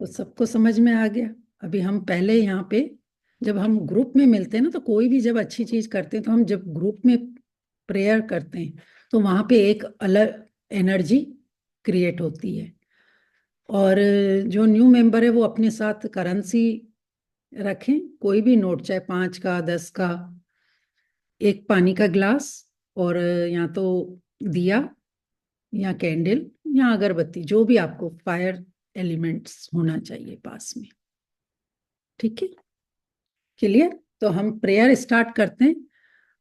तो सबको समझ में आ गया। अभी हम पहले यहाँ पे जब हम ग्रुप में मिलते हैं ना, तो कोई भी जब अच्छी चीज करते हैं, तो हम जब ग्रुप में प्रेयर करते हैं तो वहां पे एक अलग एनर्जी क्रिएट होती है। और जो न्यू मेंबर है वो अपने साथ करेंसी रखें, कोई भी नोट, चाहे 5 का 10 का, एक पानी का ग्लास, और या तो दिया या कैंडल या अगरबत्ती, जो भी आपको फायर एलिमेंट्स होना चाहिए पास में। ठीक है, क्लियर? तो हम प्रेयर स्टार्ट करते हैं।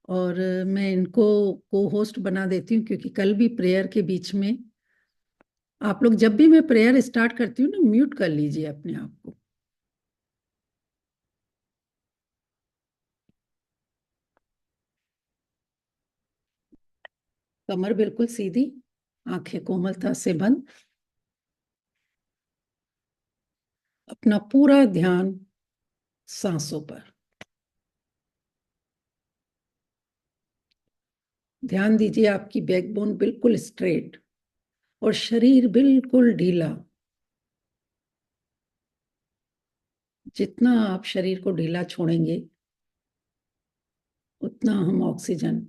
और मैं इनको को होस्ट बना देती हूँ, क्योंकि कल भी प्रेयर के बीच में आप लोग, जब भी मैं प्रेयर स्टार्ट करती हूँ ना, म्यूट कर लीजिए अपने आप को। कमर बिल्कुल सीधी, आंखें कोमलता से बंद, अपना पूरा ध्यान सांसों पर। ध्यान दीजिए आपकी बैकबोन बिल्कुल स्ट्रेट और शरीर बिल्कुल ढीला। जितना आप शरीर को ढीला छोड़ेंगे, उतना हम ऑक्सीजन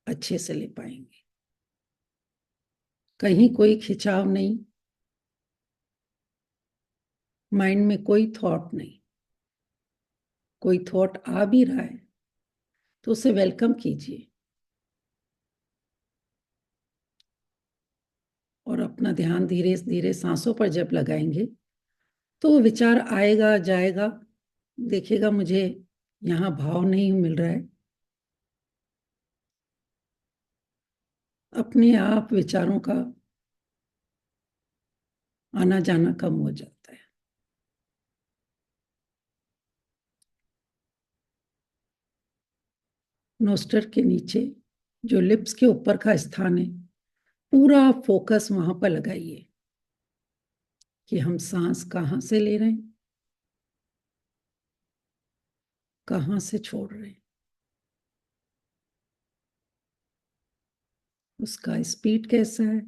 अच्छे से ले पाएंगे। कहीं कोई खिंचाव नहीं, माइंड में कोई थॉट नहीं। कोई थॉट आ भी रहा है तो उसे वेलकम कीजिए, और अपना ध्यान धीरे धीरे सांसों पर जब लगाएंगे तो वो विचार आएगा जाएगा। देखिएगा, मुझे यहाँ भाव नहीं मिल रहा है, अपने आप विचारों का आना जाना कम हो जाता है। नोस्टर के नीचे जो लिप्स के ऊपर का स्थान है, पूरा फोकस वहां पर लगाइए कि हम सांस कहाँ से ले रहे हैं, कहाँ से छोड़ रहे हैं, उसका स्पीड कैसा है,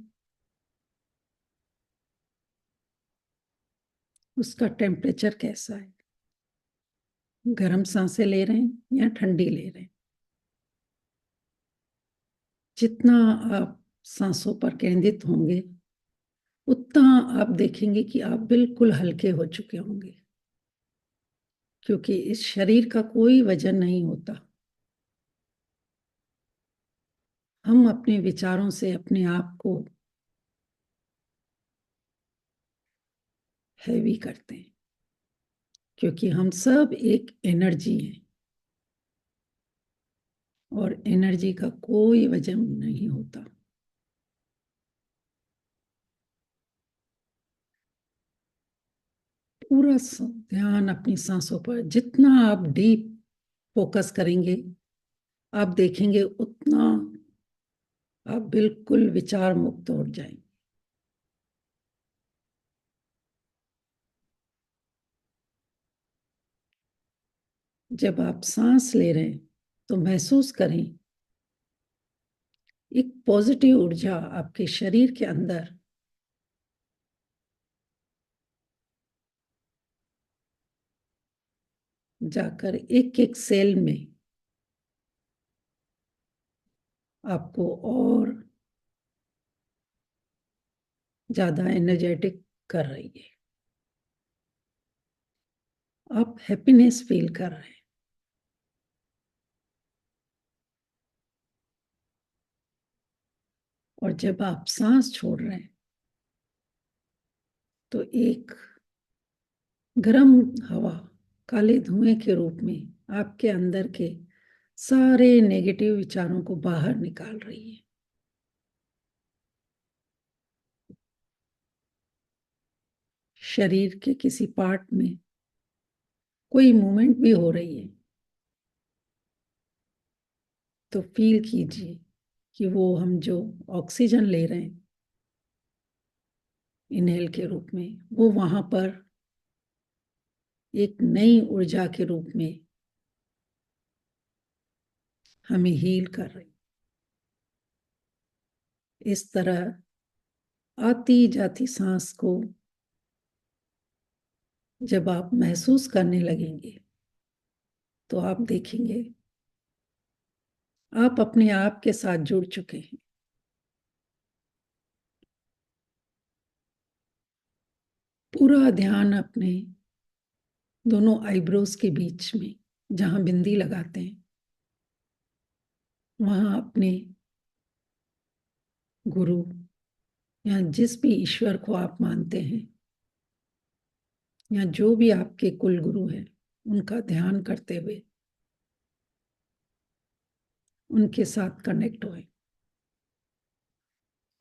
उसका टेम्परेचर कैसा है, गर्म सांसें ले रहे हैं या ठंडी ले रहे हैं। जितना आप सांसों पर केंद्रित होंगे, उतना आप देखेंगे कि आप बिल्कुल हल्के हो चुके होंगे, क्योंकि इस शरीर का कोई वजन नहीं होता। हम अपने विचारों से अपने आप को हैवी करते हैं, क्योंकि हम सब एक एनर्जी है, और एनर्जी का कोई वजन नहीं होता। पूरा ध्यान अपनी सांसों पर, जितना आप डीप फोकस करेंगे, आप देखेंगे उतना आप बिल्कुल विचार मुक्त हो जाएंगे। जब आप सांस ले रहे हैं तो महसूस करें एक पॉजिटिव ऊर्जा आपके शरीर के अंदर जाकर एक एक सेल में आपको और ज्यादा एनर्जेटिक कर रही है। आप हैप्पीनेस फील कर रहे हैं। और जब आप सांस छोड़ रहे हैं तो एक गर्म हवा काले धुएं के रूप में आपके अंदर के सारे नेगेटिव विचारों को बाहर निकाल रही है। शरीर के किसी पार्ट में कोई मूवमेंट भी हो रही है तो फील कीजिए कि वो हम जो ऑक्सीजन ले रहे हैं इनहेल के रूप में, वो वहां पर एक नई ऊर्जा के रूप में हमें हील कर रही। इस तरह आती जाती सांस को जब आप महसूस करने लगेंगे तो आप देखेंगे आप अपने आप के साथ जुड़ चुके हैं। पूरा ध्यान अपने दोनों आईब्रोज के बीच में जहां बिंदी लगाते हैं वहां अपने गुरु या जिस भी ईश्वर को आप मानते हैं या जो भी आपके कुल गुरु हैं उनका ध्यान करते हुए उनके साथ कनेक्ट हुए।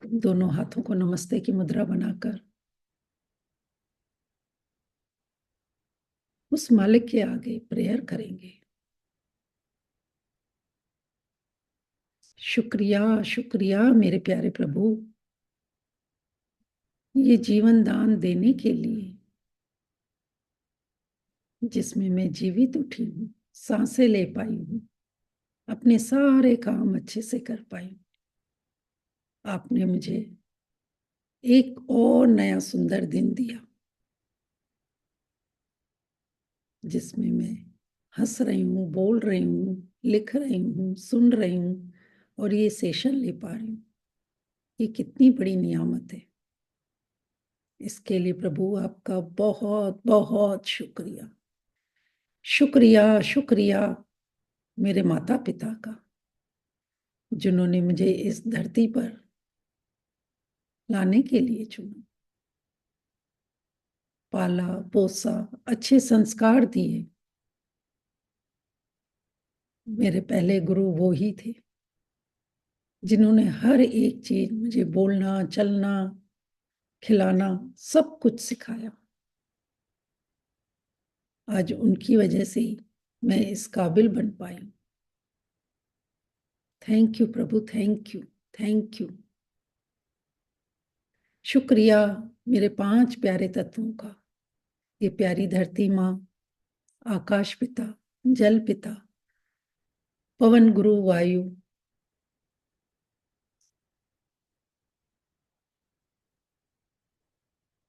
दोनों हाथों को नमस्ते की मुद्रा बनाकर उस मालिक के आगे प्रेयर करेंगे। शुक्रिया शुक्रिया मेरे प्यारे प्रभु, ये जीवन दान देने के लिए जिसमें मैं जीवित उठी हूँ, सांसें ले पाई हूँ, अपने सारे काम अच्छे से कर पाई हूँ। आपने मुझे एक और नया सुंदर दिन दिया जिसमें मैं हंस रही हूँ, बोल रही हूँ, लिख रही हूँ, सुन रही हूँ और ये सेशन ले पा रही हूँ। ये कितनी बड़ी नियामत है। इसके लिए प्रभु आपका बहुत बहुत शुक्रिया। शुक्रिया शुक्रिया मेरे माता पिता का, जिन्होंने मुझे इस धरती पर लाने के लिए चुना, पाला पोसा, अच्छे संस्कार दिए। मेरे पहले गुरु वो ही थे जिन्होंने हर एक चीज मुझे बोलना, चलना, खिलाना, सब कुछ सिखाया। आज उनकी वजह से ही मैं इस काबिल बन पाई। थैंक यू प्रभु, थैंक यू, थैंक यू। शुक्रिया मेरे 5 प्यारे तत्वों का, ये प्यारी धरती माँ, आकाश पिता, जल पिता, पवन गुरु वायु,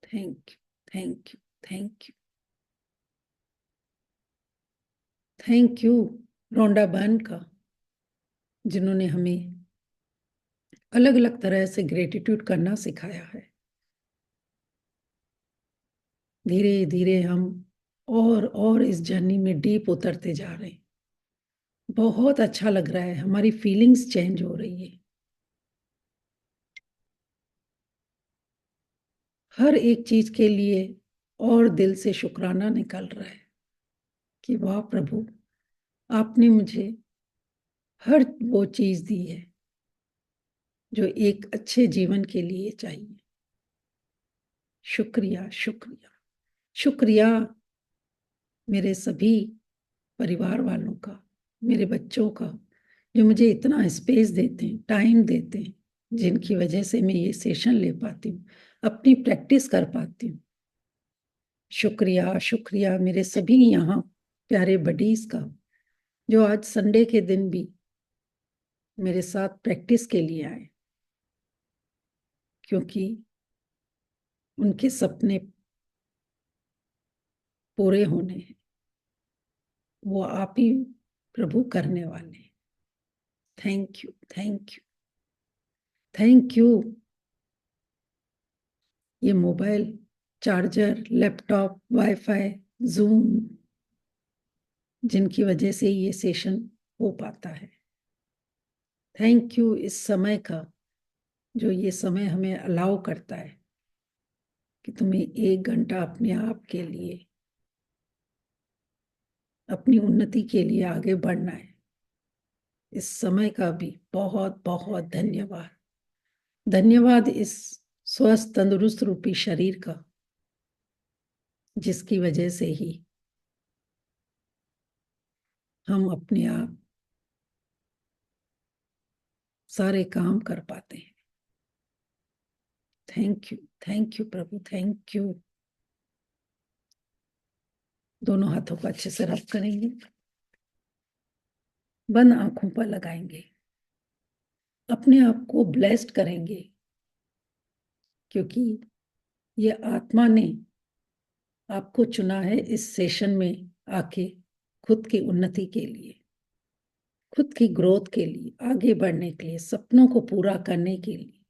thank you, thank you, thank you, thank you Rhonda बहन का, जिन्होंने हमें अलग अलग तरह से ग्रेटिट्यूड करना सिखाया है। धीरे धीरे हम और इस जर्नी में डीप उतरते जा रहे हैं। बहुत अच्छा लग रहा है, हमारी फीलिंग्स चेंज हो रही है। हर एक चीज के लिए और दिल से शुक्राना निकल रहा है कि वाह प्रभु, आपने मुझे हर वो चीज दी है जो एक अच्छे जीवन के लिए चाहिए। शुक्रिया शुक्रिया शुक्रिया मेरे सभी परिवार वालों का, मेरे बच्चों का, जो मुझे इतना स्पेस देते हैं, टाइम देते हैं, जिनकी वजह से मैं ये सेशन ले पाती हूँ, अपनी प्रैक्टिस कर पाती हूँ। शुक्रिया शुक्रिया मेरे सभी यहाँ प्यारे बडीज का, जो आज संडे के दिन भी मेरे साथ प्रैक्टिस के लिए आए, क्योंकि उनके सपने पूरे होने हैं। वो आप ही प्रभु करने वाले हैं। Thank you, thank you, thank you. ये mobile, charger, laptop, wifi, Zoom, जिनकी वजह से ये सेशन हो पाता है। थैंक यू इस समय का, जो ये समय हमें अलाउ करता है कि तुम्हें 1 घंटा अपने आप के लिए, अपनी उन्नति के लिए आगे बढ़ना है। इस समय का भी बहुत बहुत धन्यवाद। धन्यवाद इस स्वस्थ तंदुरुस्त रूपी शरीर का, जिसकी वजह से ही हम अपने आप सारे काम कर पाते हैं। थैंक यू प्रभु, थैंक यू। दोनों हाथों को अच्छे से रब करेंगे, बंद आंखों पर लगाएंगे, अपने आप को ब्लेस्ड करेंगे, क्योंकि ये आत्मा ने आपको चुना है इस सेशन में आके खुद की उन्नति के लिए, खुद की ग्रोथ के लिए, आगे बढ़ने के लिए, सपनों को पूरा करने के लिए,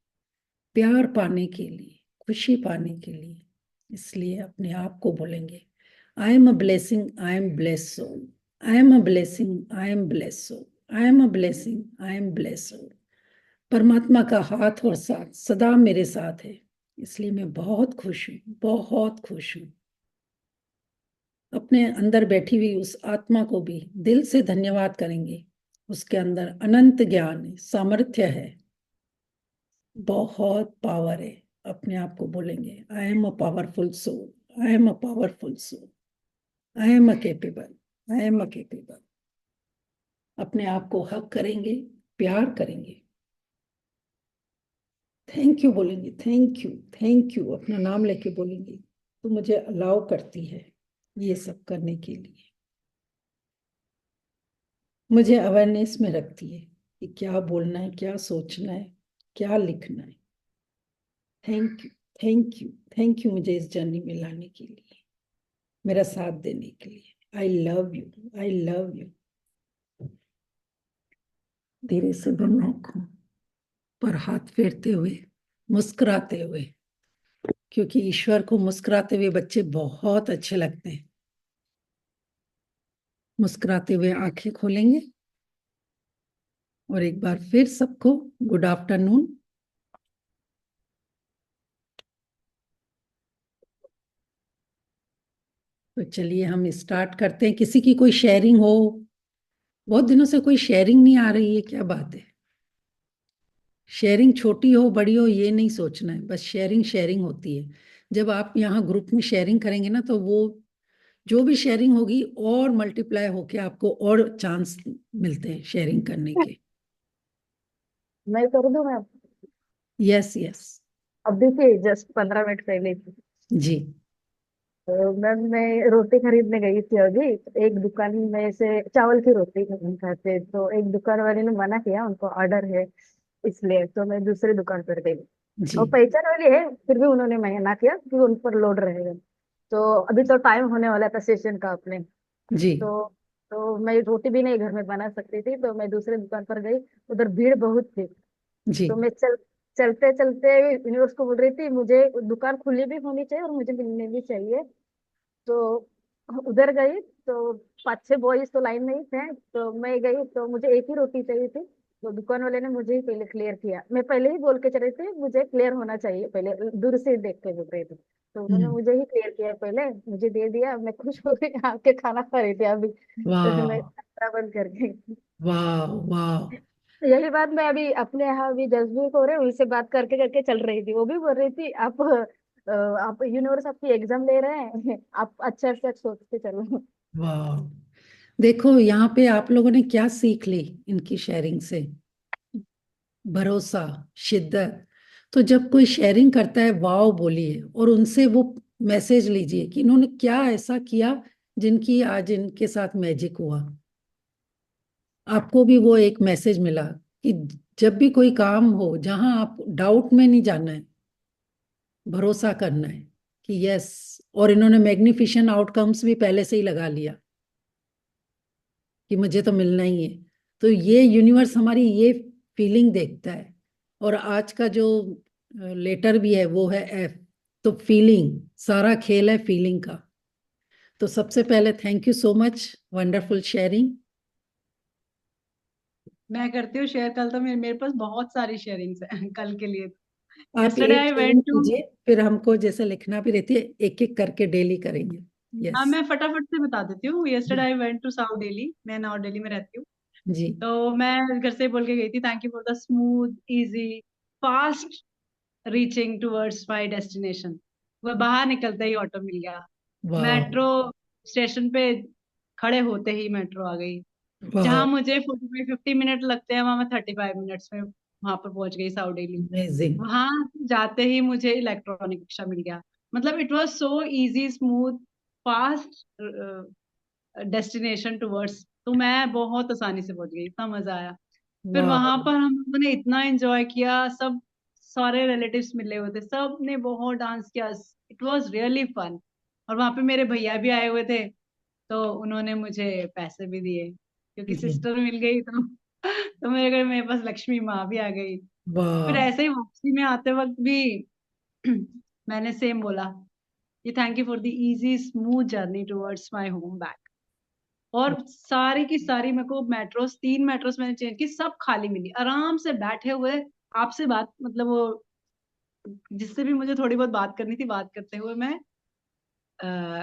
प्यार पाने के लिए, खुशी पाने के लिए। इसलिए अपने आप को बोलेंगे, I am a blessing, I am bless soul, I am a blessing, I am bless soul, I am a blessing, I am bless soul. परमात्मा का हाथ और साथ सदा मेरे साथ है, इसलिए मैं बहुत खुश हूँ, बहुत खुश हूँ। अपने अंदर बैठी हुई उस आत्मा को भी दिल से धन्यवाद करेंगे। उसके अंदर अनंत ज्ञान है, सामर्थ्य है, बहुत पावर है। अपने आप को बोलेंगे, I am a powerful soul, I am a powerful soul, I am a capable, I am a capable. अपने आप को हक करेंगे, प्यार करेंगे, थैंक यू बोलेंगे, थैंक यू, थैंक यू अपना नाम लेके बोलेंगे। तो मुझे अलाउ करती है ये सब करने के लिए, मुझे अवेयरनेस में रखती है कि क्या बोलना है, क्या सोचना है, क्या लिखना है। Thank you, thank you, thank you मुझे इस जर्नी में लाने के लिए, मेरा साथ देने के लिए। I love you, I love you. धीरे से बंद आंखों पर हाथ फेरते हुए, मुस्कुराते हुए, क्योंकि ईश्वर को मुस्कुराते हुए बच्चे बहुत अच्छे लगते हैं। मुस्कुराते हुए आंखें खोलेंगे और एक बार फिर सबको गुड आफ्टरनून। तो चलिए हम स्टार्ट करते हैं। किसी की कोई शेयरिंग हो? बहुत दिनों से कोई शेयरिंग नहीं आ रही है, क्या बात है? शेयरिंग छोटी हो बड़ी हो ये नहीं सोचना है, बस शेयरिंग शेयरिंग होती है। जब आप यहाँ ग्रुप में शेयरिंग करेंगे ना, तो वो जो भी शेयरिंग होगी और मल्टीप्लाई होके आपको और चांस मिलते हैं शेयरिंग करने के। मैं कर दूं मैं। Yes yes. अब देखिए जस्ट 15 मिनट पहले थी। जी तो मैं रोटी खरीदने गई थी अभी, तो एक दुकान में से चावल की रोटी खाते, तो एक दुकान वाले ने मना किया, उनको ऑर्डर है इसलिए, तो मैं दूसरी दुकान पर गई। जी और पहचान वाली है, फिर भी उन्होंने मना किया कि उन पर लोड रहेगा। तो अभी तो टाइम होने वाला था सेशन का अपने। जी तो मैं रोटी भी नहीं घर में बना सकती थी, तो मैं दूसरी दुकान पर गई। उधर भीड़ बहुत थी। जी। तो मैं चलते चलते यूनिवर्स को बोल रही थी, मुझे दुकान खुली भी होनी चाहिए और मुझे मिलने भी चाहिए। तो उधर गई तो 5-6 बॉयज तो लाइन में ही थे, तो मैं गई तो मुझे एक ही रोटी चाहिए थी। तो दुकान वाले ने मुझे ही पहले क्लियर किया, मैं पहले ही बोल के चले थे मुझे क्लियर होना चाहिए, पहले दूर से ही देख के बोल रहे थे। तो उन्होंने हम्म। मुझे ही क्लियर किया, पहले मुझे दे दिया, मैं खुश हो गई, आके खाना खा रही थी अभी। तो मैं वाह खाना बंद कर गई। वाह वाह। यही बात मैं अभी अपने यहाँ अभी जज्बी हो रहे उनसे बात करके करके चल रही थी, वो भी बोल रही थी आप यूनिवर्स आपकी एग्जाम ले रहे हैं, आप अच्छा से सोच के चलो। वाह, देखो यहाँ पे आप लोगों ने क्या सीख ली इनकी शेयरिंग से? भरोसा, शिद्दत। तो जब कोई शेयरिंग करता है, वाओ बोलिए और उनसे वो मैसेज लीजिए कि इन्होंने क्या ऐसा किया जिनकी आज इनके साथ मैजिक हुआ। आपको भी वो एक मैसेज मिला कि जब भी कोई काम हो जहां आप डाउट में नहीं जाना है, भरोसा करना है कि यस। और इन्होंने मैग्निफिशन आउटकम्स भी पहले से ही लगा लिया कि मुझे तो मिलना ही है। तो ये यूनिवर्स हमारी ये फीलिंग देखता है। और आज का जो लेटर भी है वो है एफ। तो फीलिंग, सारा खेल है फीलिंग का। तो सबसे पहले thank you so much, wonderful sharing. मैं करती हूँ शेयर। कल तो मेरे पास बहुत सारी शेयरिंग्स है कल के लिए। आप यस्टरडे एक आई शेयरिंग वेंट टू। कीजिए, फिर हमको जैसे लिखना भी रहती है, एक एक करके डेली करेंगे। हाँ, यस। मैं फटाफट से बता देती हूँ। यस्टरडे जी I went to south Delhi, मैं नॉर्थ दिल्ली में रहती हूँ। जी। तो मैं घर से बोल के गई थी, thank you for the smooth easy fast reaching towards my destination. वह बाहर निकलते ही ऑटो मिल गया। वाह मेट्रो स्टेशन पे खड़े होते ही मेट्रो आ गई। वाह। जहां मुझे 45-50 मिनट लगते हैं, वहां मैं 35 मिनट्स में वहां पर पहुंच गई साउथ दिल्ली। अमेजिंग। वहां जाते ही मुझे इलेक्ट्रॉनिक रिक्शा मिल गया। मतलब it was so easy smooth fast destination towards. तो मैं बहुत आसानी से पहुंच गई, इतना मजा आया। फिर वाह वहां पर हम लोगों ने इतना एंजॉय किया, सब सारे रिलेटिव्स मिले हुए थे, सब ने बहुत डांस किया। It was really fun. और वहां पे मेरे भैया भी आए हुए थे, तो उन्होंने मुझे पैसे भी दिए क्योंकि जी। सिस्टर मिल गई। तो मेरे पास लक्ष्मी माँ भी आ गई। फिर वाह। ऐसे ही वापसी में आते वक्त भी मैंने सेम बोला कि thank you for the easy smooth journey towards my home back. और सारी की सारी मेरे को मेट्रोस, 3 मेट्रोस मैंने चेंज की, सब खाली मिली, आराम से बैठे हुए आपसे बात, मतलब वो जिससे भी मुझे थोड़ी बहुत बात करनी थी, बात करते हुए मैं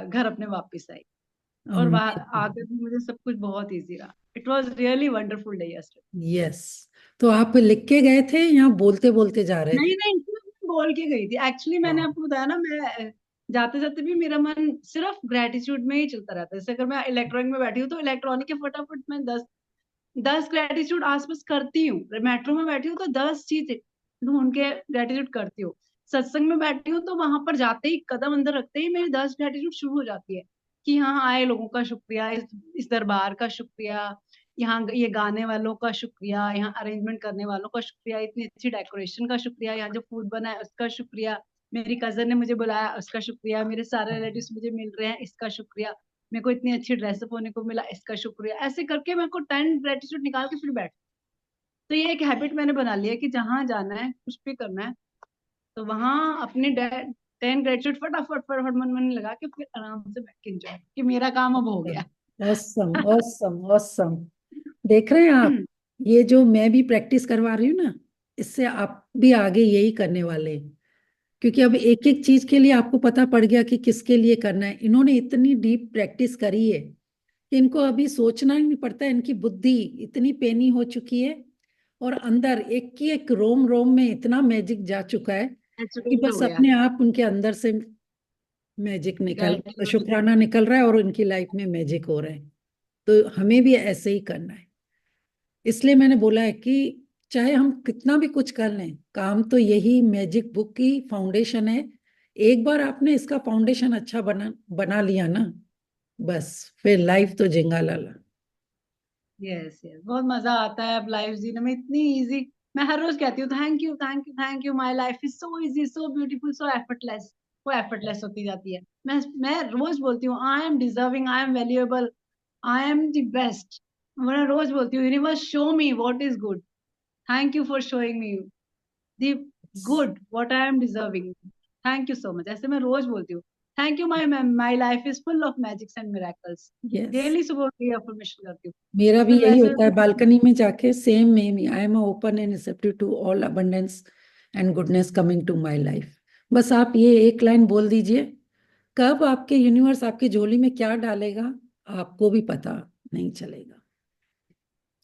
घर अपने वापस आई। और वहां आकर भी मुझे सब कुछ बहुत इजी रहा। It was really wonderful day yesterday. Yes. तो आप लिख के गए थे या बोलते बोलते जा रहे थे? नहीं नहीं, इसमें मैं बोल के गई थी एक्चुअली। मैंने वाह। आपको बताया ना, मैं जाते जाते भी मेरा मन सिर्फ ग्रेटिट्यूड में ही चलता रहता है। जैसे अगर मैं इलेक्ट्रॉनिक में बैठी हूँ तो इलेक्ट्रॉनिक के फटाफट मैं 10 ग्रेटिट्यूड आसपास करती हूँ। मेट्रो में बैठी हूँ तो 10 चीज ढूंढ के ग्रेटिट्यूड करती हूँ। सत्संग में बैठी हूँ तो वहां पर जाते ही, कदम अंदर रखते ही मेरी 10 ग्रेटिट्यूड शुरू हो जाती है कि यहाँ आए लोगों का शुक्रिया, इस दरबार का शुक्रिया, यहाँ ये गाने वालों का शुक्रिया, यहाँ अरेंजमेंट करने वालों का शुक्रिया, इतनी अच्छी डेकोरेशन का शुक्रिया, यहाँ जो फूड बना है उसका शुक्रिया, मेरी कजन ने मुझे बुलाया उसका शुक्रिया, मेरे सारे रिलेटिव्स मुझे मिल रहे हैं इसका शुक्रिया, मेरे को इतनी अच्छी ड्रेसअप होने को मिला इसका शुक्रिया। ऐसे करके मेरे को 10 ग्रेटिट्यूड निकाल के फिर बैठ। तो ये एक हैबिट मैंने बना लिया कि जहां जाना है, कुछ भी करना है, तो वहां अपने 10 ग्रेटिट्यूड फटाफट फटाफट मन मन लगा के फिर आराम से बैठ के एंजॉय, कि मेरा काम अब हो गया। Awesome awesome awesome. देख रहे हैं आप, ये जो मैं भी प्रैक्टिस करवा रही हूँ ना, इससे आप भी आगे यही करने वाले हैं। क्योंकि अब एक एक चीज के लिए आपको पता पड़ गया कि किसके लिए करना है। इन्होंने इतनी डीप प्रैक्टिस करी है कि इनको अभी सोचना ही नहीं पड़ता। इनकी बुद्धि इतनी पेनी हो चुकी है और अंदर एक की एक रोम रोम में इतना मैजिक जा चुका है कि नेचुरल हो बस गया। अपने आप उनके अंदर से मैजिक निकल, ग्रेटिट्यूड। शुक्राना निकल रहा है और उनकी लाइफ में मैजिक हो रहा है। तो हमें भी ऐसे ही करना है। इसलिए मैंने बोला है कि चाहे हम कितना भी कुछ कर लें, काम तो यही मैजिक बुक की फाउंडेशन है। एक बार आपने इसका फाउंडेशन अच्छा बना बना लिया ना, बस फिर लाइफ तो जिंगालाला। यस यस, बहुत मजा आता है अब लाइफ जीने में, इतनी इजी। मैं हर रोज कहती हूँ thank you thank you thank you, my life is so easy so beautiful so effortless. वो एफर्टलेस होती जाती है। मैं रोज बोलती हूँ I am deserving, I am valuable, I am the best. मैं रोज बोलती हूँ universe show me what is good, thank you for showing me the good what I am deserving, thank you so much. ऐसे मैं रोज बोलती हूँ thank you, my life is full of magics and miracles. Yes. Daily सुबह उठ के affirmation करती हूँ। मेरा तो भी फिर यही वैसे होता है, बालकनी में जाके सेम में, I am open and receptive to all abundance and goodness coming to my life. बस आप ये एक लाइन बोल दीजिए, कब आपके यूनिवर्स आपकी झोली में क्या डालेगा आपको भी पता नहीं चलेगा।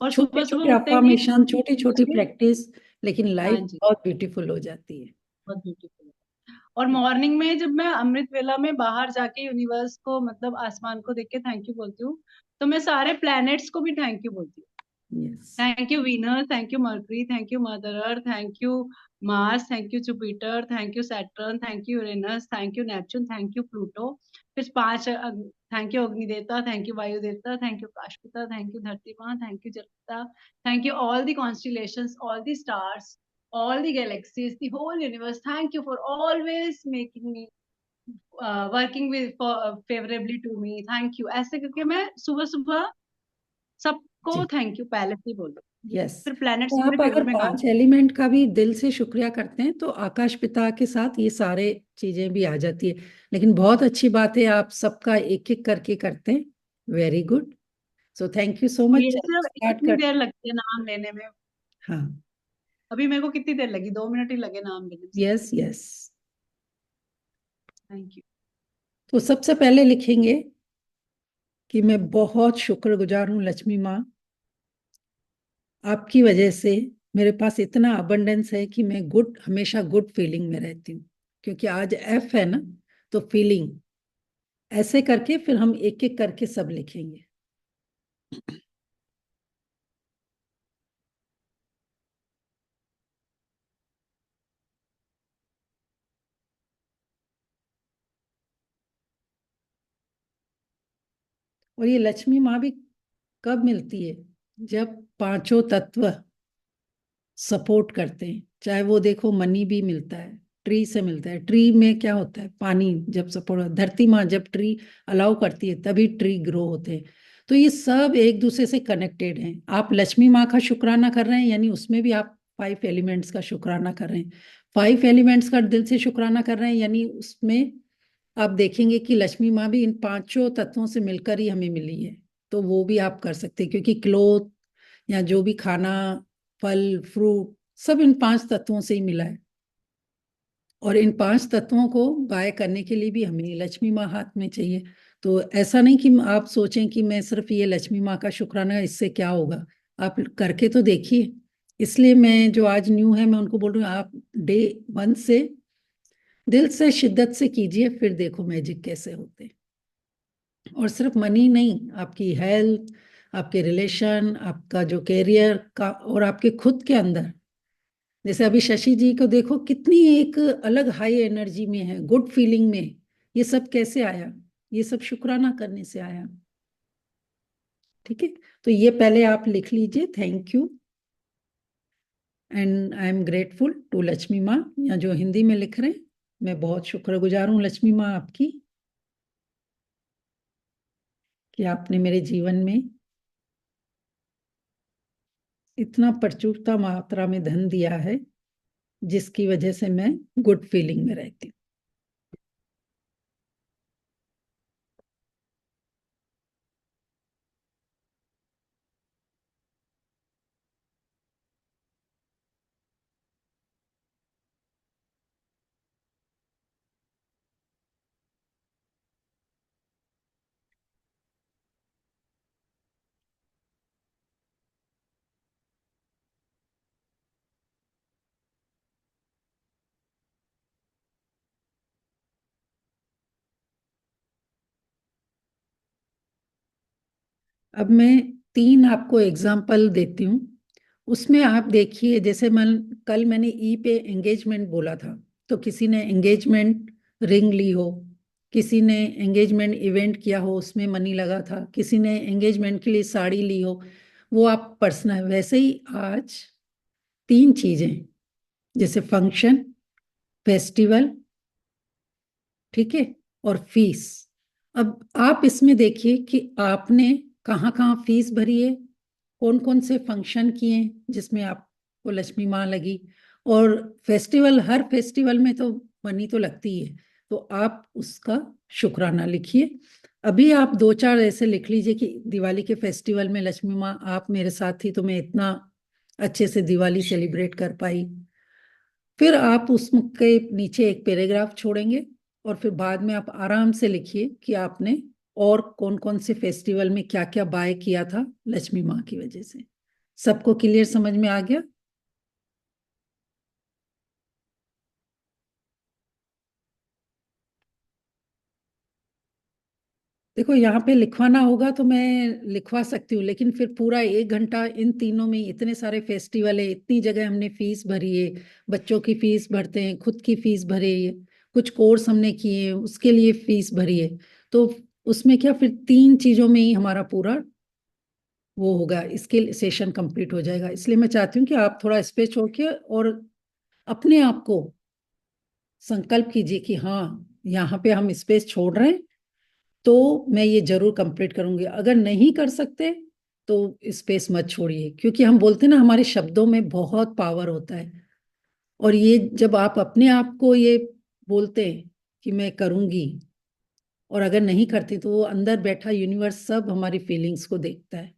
और छोटे सुबह सुबह छोटे उठते ही अफर्मेशन, छोटी छोटी प्रैक्टिस, लेकिन हाँ लाइफ जी, बहुत ब्यूटीफुल हो जाती है। बहुत ब्यूटीफुल। और मॉर्निंग में जब मैं अमृत वेला में बाहर जाके यूनिवर्स को, मतलब आसमान को देख के थैंक यू बोलती हूँ, तो मैं सारे प्लैनेट्स को भी थैंक यू बोलती हूँ। Yes. Thank you Venus, thank you mercury, thank you mother earth, thank you Mars, thank you Jupiter, thank you Saturn, thank you Uranus, thank you Neptune, thank you Pluto. फिर 5 thank you अग्नि देवता, thank you वायु देवता, thank you काश पिता, thank you धरती माँ, thank you जल पिता, thank you all the constellations, all the stars, all the galaxies, the whole universe. Thank you for always making me working with favorably to me. Thank you। ऐसे करके मैं सुबह सुबह सबको जी। थैंक यू पहले से ही बोल दूँ। यस। फिर प्लैनेट्स तो मेरे आप फेवर अगर में काम। 5 एलिमेंट का भी दिल से शुक्रिया करते हैं तो आकाश पिता के साथ ये सारे चीजें भी आ जाती है। लेकिन बहुत अच्छी बात है, आप सबका एक एक करके करते हैं। Very good. So thank you so much. ये चलो सिर्फ स्टार्ट इतनी कर। देर लगती है नाम लेने में। हाँ। अभी मेरे को कितनी देर लगी, 2 मिनट ही लगे नाम लेने में। Yes yes. Thank you. तो सबसे पहले लिखेंगे कि मैं बहुत शुक्रगुजार हूँ लक्ष्मी माँ, आपकी वजह से मेरे पास इतना अबंडेंस है कि मैं गुड, हमेशा गुड फीलिंग में रहती हूँ। क्योंकि आज एफ है ना, तो फीलिंग। ऐसे करके फिर हम एक एक करके सब लिखेंगे। और ये लक्ष्मी माँ भी कब मिलती है? जब पांचों तत्व सपोर्ट करते हैं। चाहे वो देखो मनी भी मिलता है, ट्री से मिलता है। ट्री में क्या होता है, पानी जब सपोर्ट, धरती माँ जब ट्री अलाउ करती है तभी ट्री ग्रो होते हैं। तो ये सब एक दूसरे से कनेक्टेड हैं। आप लक्ष्मी माँ का शुक्राना कर रहे हैं, यानी उसमें भी आप 5 एलिमेंट्स का शुक्राना कर रहे हैं। 5 एलिमेंट्स का दिल से शुक्राना कर रहे हैं, यानी उसमें आप देखेंगे कि लक्ष्मी माँ भी इन 5 तत्वों से मिलकर ही हमें मिली है। तो वो भी आप कर सकते हैं, क्योंकि क्लोथ या जो भी खाना, फल फ्रूट, सब इन 5 तत्वों से ही मिला है। और इन 5 तत्वों को बाय करने के लिए भी हमें लक्ष्मी माँ हाथ में चाहिए। तो ऐसा नहीं कि आप सोचें कि मैं सिर्फ ये लक्ष्मी माँ का शुक्राना, इससे क्या होगा, आप करके तो देखिए। इसलिए मैं जो आज न्यू है, मैं उनको बोल रही हूँ, आप डे 1 से दिल से शिद्दत से कीजिए, फिर देखो मैजिक कैसे होते हैं। और सिर्फ मनी नहीं, आपकी हेल्थ, आपके रिलेशन, आपका जो कैरियर का, और आपके खुद के अंदर, जैसे अभी शशि जी को देखो, कितनी एक अलग हाई एनर्जी में है, गुड फीलिंग में। ये सब कैसे आया? ये सब शुक्राना करने से आया। ठीक है, तो ये पहले आप लिख लीजिए, thank you and I am grateful to Lakshmi माँ, या जो हिंदी में लिख रहे हैं, मैं बहुत शुक्रगुजार हूँ लक्ष्मी माँ आपकी, कि आपने मेरे जीवन में इतना प्रचुरता मात्रा में धन दिया है, जिसकी वजह से मैं गुड फीलिंग में रहती हूँ। अब मैं 3 आपको एग्जाम्पल देती हूँ। उसमें आप देखिए, जैसे कल मैंने ई पे एंगेजमेंट बोला था, तो किसी ने एंगेजमेंट रिंग ली हो, किसी ने एंगेजमेंट इवेंट किया हो, उसमें मनी लगा था, किसी ने एंगेजमेंट के लिए साड़ी ली हो, वो आप पर्सनल। वैसे ही आज 3 चीजें, जैसे फंक्शन, फेस्टिवल, ठीक है, और फीस। अब आप इसमें देखिए कि आपने कहाँ कहाँ फीस भरी है, कौन कौन से फंक्शन किए जिसमें आपको लक्ष्मी माँ लगी, और फेस्टिवल, हर फेस्टिवल में तो मनी तो लगती है, तो आप उसका शुक्राना लिखिए। अभी आप 2-4 ऐसे लिख लीजिए कि दिवाली के फेस्टिवल में लक्ष्मी माँ आप मेरे साथ थी, तो मैं इतना अच्छे से दिवाली सेलिब्रेट कर पाई। फिर आप उसके नीचे एक पैराग्राफ छोड़ेंगे, और फिर बाद में आप आराम से लिखिए कि आपने और कौन कौन से फेस्टिवल में क्या क्या बाय किया था लक्ष्मी माँ की वजह से। सबको क्लियर समझ में आ गया? देखो, यहाँ पे लिखवाना होगा तो मैं लिखवा सकती हूँ, लेकिन फिर पूरा 1 घंटा इन तीनों में, इतने सारे फेस्टिवल है, इतनी जगह हमने फीस भरी है, बच्चों की फीस भरते हैं, खुद की फीस भरी है, कुछ कोर्स हमने किए हैं उसके लिए फीस भरी है, तो उसमें क्या, फिर 3 चीजों में ही हमारा पूरा वो होगा, इसके सेशन कंप्लीट हो जाएगा। इसलिए मैं चाहती हूँ कि आप थोड़ा स्पेस छोड़ के, और अपने आप को संकल्प कीजिए कि हाँ, यहाँ पे हम स्पेस छोड़ रहे हैं, तो मैं ये जरूर कंप्लीट करूंगी। अगर नहीं कर सकते तो स्पेस मत छोड़िए, क्योंकि हम बोलते हैं ना, हमारे शब्दों में बहुत पावर होता है। और ये जब आप अपने आप को ये बोलते हैं कि मैं करूंगी, और अगर नहीं करते, तो वो अंदर बैठा यूनिवर्स सब हमारी फीलिंग्स को देखता है।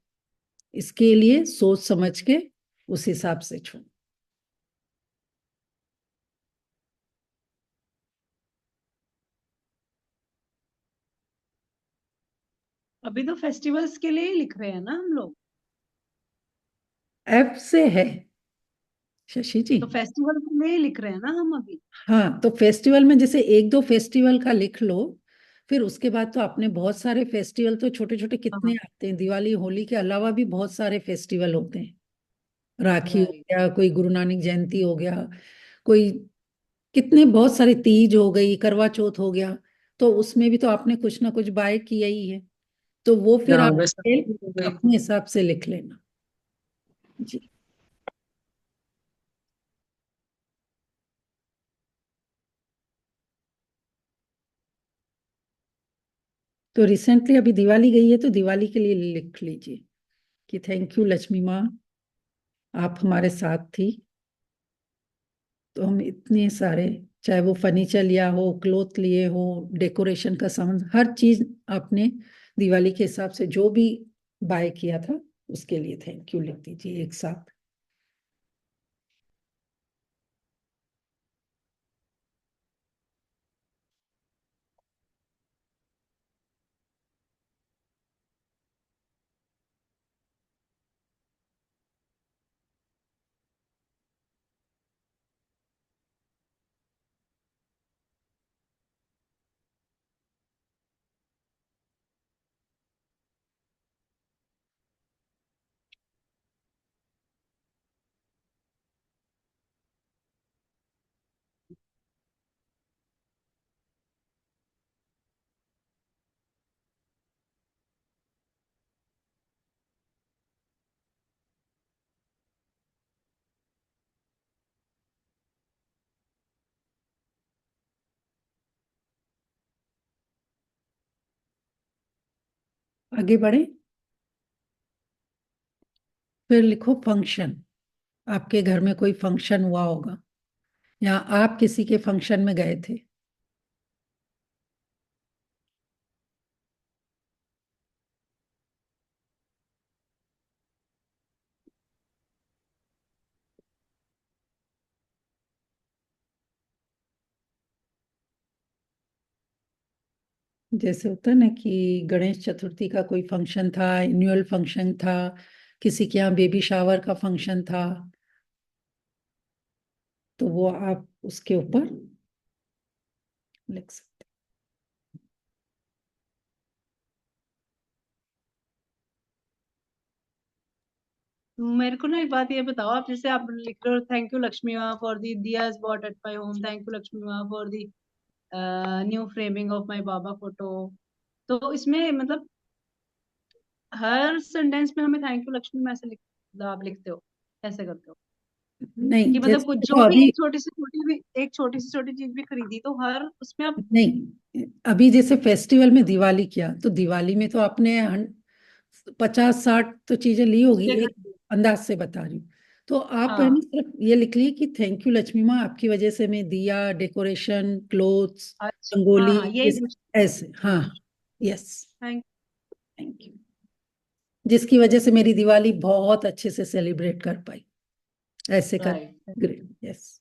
इसके लिए सोच समझ के उस हिसाब से छोड़। अभी तो फेस्टिवल्स के लिए ही लिख रहे हैं ना हम लोग। एफ से है शशि जी। तो फेस्टिवल के लिए ही लिख रहे हैं ना हम अभी। हाँ, तो फेस्टिवल में जैसे 1-2 फेस्टिवल का लिख लो, फिर उसके बाद तो आपने बहुत सारे फेस्टिवल, तो छोटे छोटे कितने हाँ, आते हैं, दिवाली होली के अलावा भी बहुत सारे फेस्टिवल होते हैं। राखी हो राइट। गया, कोई गुरु नानक जयंती हो गया, कोई कितने बहुत सारे, तीज हो गई, करवा चौथ हो गया, तो उसमें भी तो आपने कुछ ना कुछ बाय किया ही है। तो वो फिर हाँ, आप वैसे हो गई। अपने हिसाब से लिख लेना जी। तो रिसेंटली अभी दिवाली गई है तो दिवाली के लिए लिख लीजिए कि थैंक यू लक्ष्मी माँ, आप हमारे साथ थी तो हम इतने सारे, चाहे वो फर्नीचर लिया हो, क्लोथ लिए हो, डेकोरेशन का सामान, हर चीज आपने दिवाली के हिसाब से जो भी बाय किया था उसके लिए थैंक यू लिख दीजिए एक साथ। आगे बढ़े, फिर लिखो फंक्शन। आपके घर में कोई फंक्शन हुआ होगा या आप किसी के फंक्शन में गए थे। जैसे होता है ना कि गणेश चतुर्थी का कोई फंक्शन था, एनुअल फंक्शन था, किसी के यहाँ बेबी शावर का फंक्शन था, तो वो आप उसके ऊपर लिख सकते मेरे को ना एक बात ये बताओ, आप जैसे आप लिख रहे हो थैंक यू लक्ष्मी माँ for the diyas bought at my home, thank you Lakshmi माँ for the new framing of my Baba photo, तो इसमें मतलब हर सेंटेंस में हमें थैंक यू लक्ष्मी माँ से आप लिखते हो, कैसे करते हो? हैं। नहीं, कि मतलब जैसे कुछ देखो जो भी अभी, एक छोटी सी छोटी चीज भी खरीदी तो हर उसमें आप नहीं अभी जैसे फेस्टिवल में दिवाली किया तो दिवाली में तो आपने 50-60 तो चीजें ली होगी, चीजें एक खरीदी। अंदाज से बता रही हूँ। तो आप है ना हाँ, सिर्फ ये लिख लिए कि थैंक यू लक्ष्मी माँ, आपकी वजह से मैं दिया, डेकोरेशन, क्लोथ्स, अच्छा, हाँ रंगोली, हाँ, ये यही सब पूछ। ऐसे, हाँ, यस, थैंक। थैंक यू, जिसकी वजह से मेरी दिवाली बहुत अच्छे से सेलिब्रेट कर पाई, ऐसे कर। राइट। Great, yes.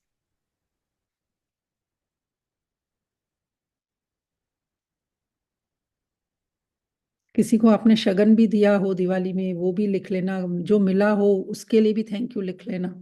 किसी को आपने शगन भी दिया हो दिवाली में वो भी लिख लेना, जो मिला हो उसके लिए भी थैंक यू लिख लेना।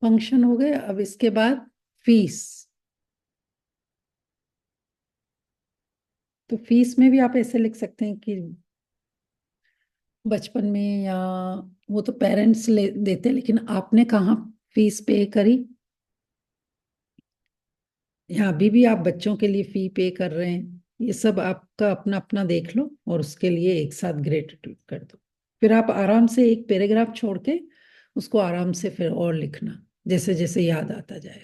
फंक्शन हो गए, अब इसके बाद फीस। तो फीस में भी आप ऐसे लिख सकते हैं कि बचपन में, या वो तो पेरेंट्स ले देते लेकिन आपने कहाँ फीस पे करी, या अभी भी आप बच्चों के लिए फी पे कर रहे हैं, ये सब आपका अपना अपना देख लो और उसके लिए एक साथ ग्रेटिट्यूड कर दो। फिर आप आराम से एक पैराग्राफ छोड़ के उसको आराम से फिर और लिखना जैसे जैसे याद आता जाए।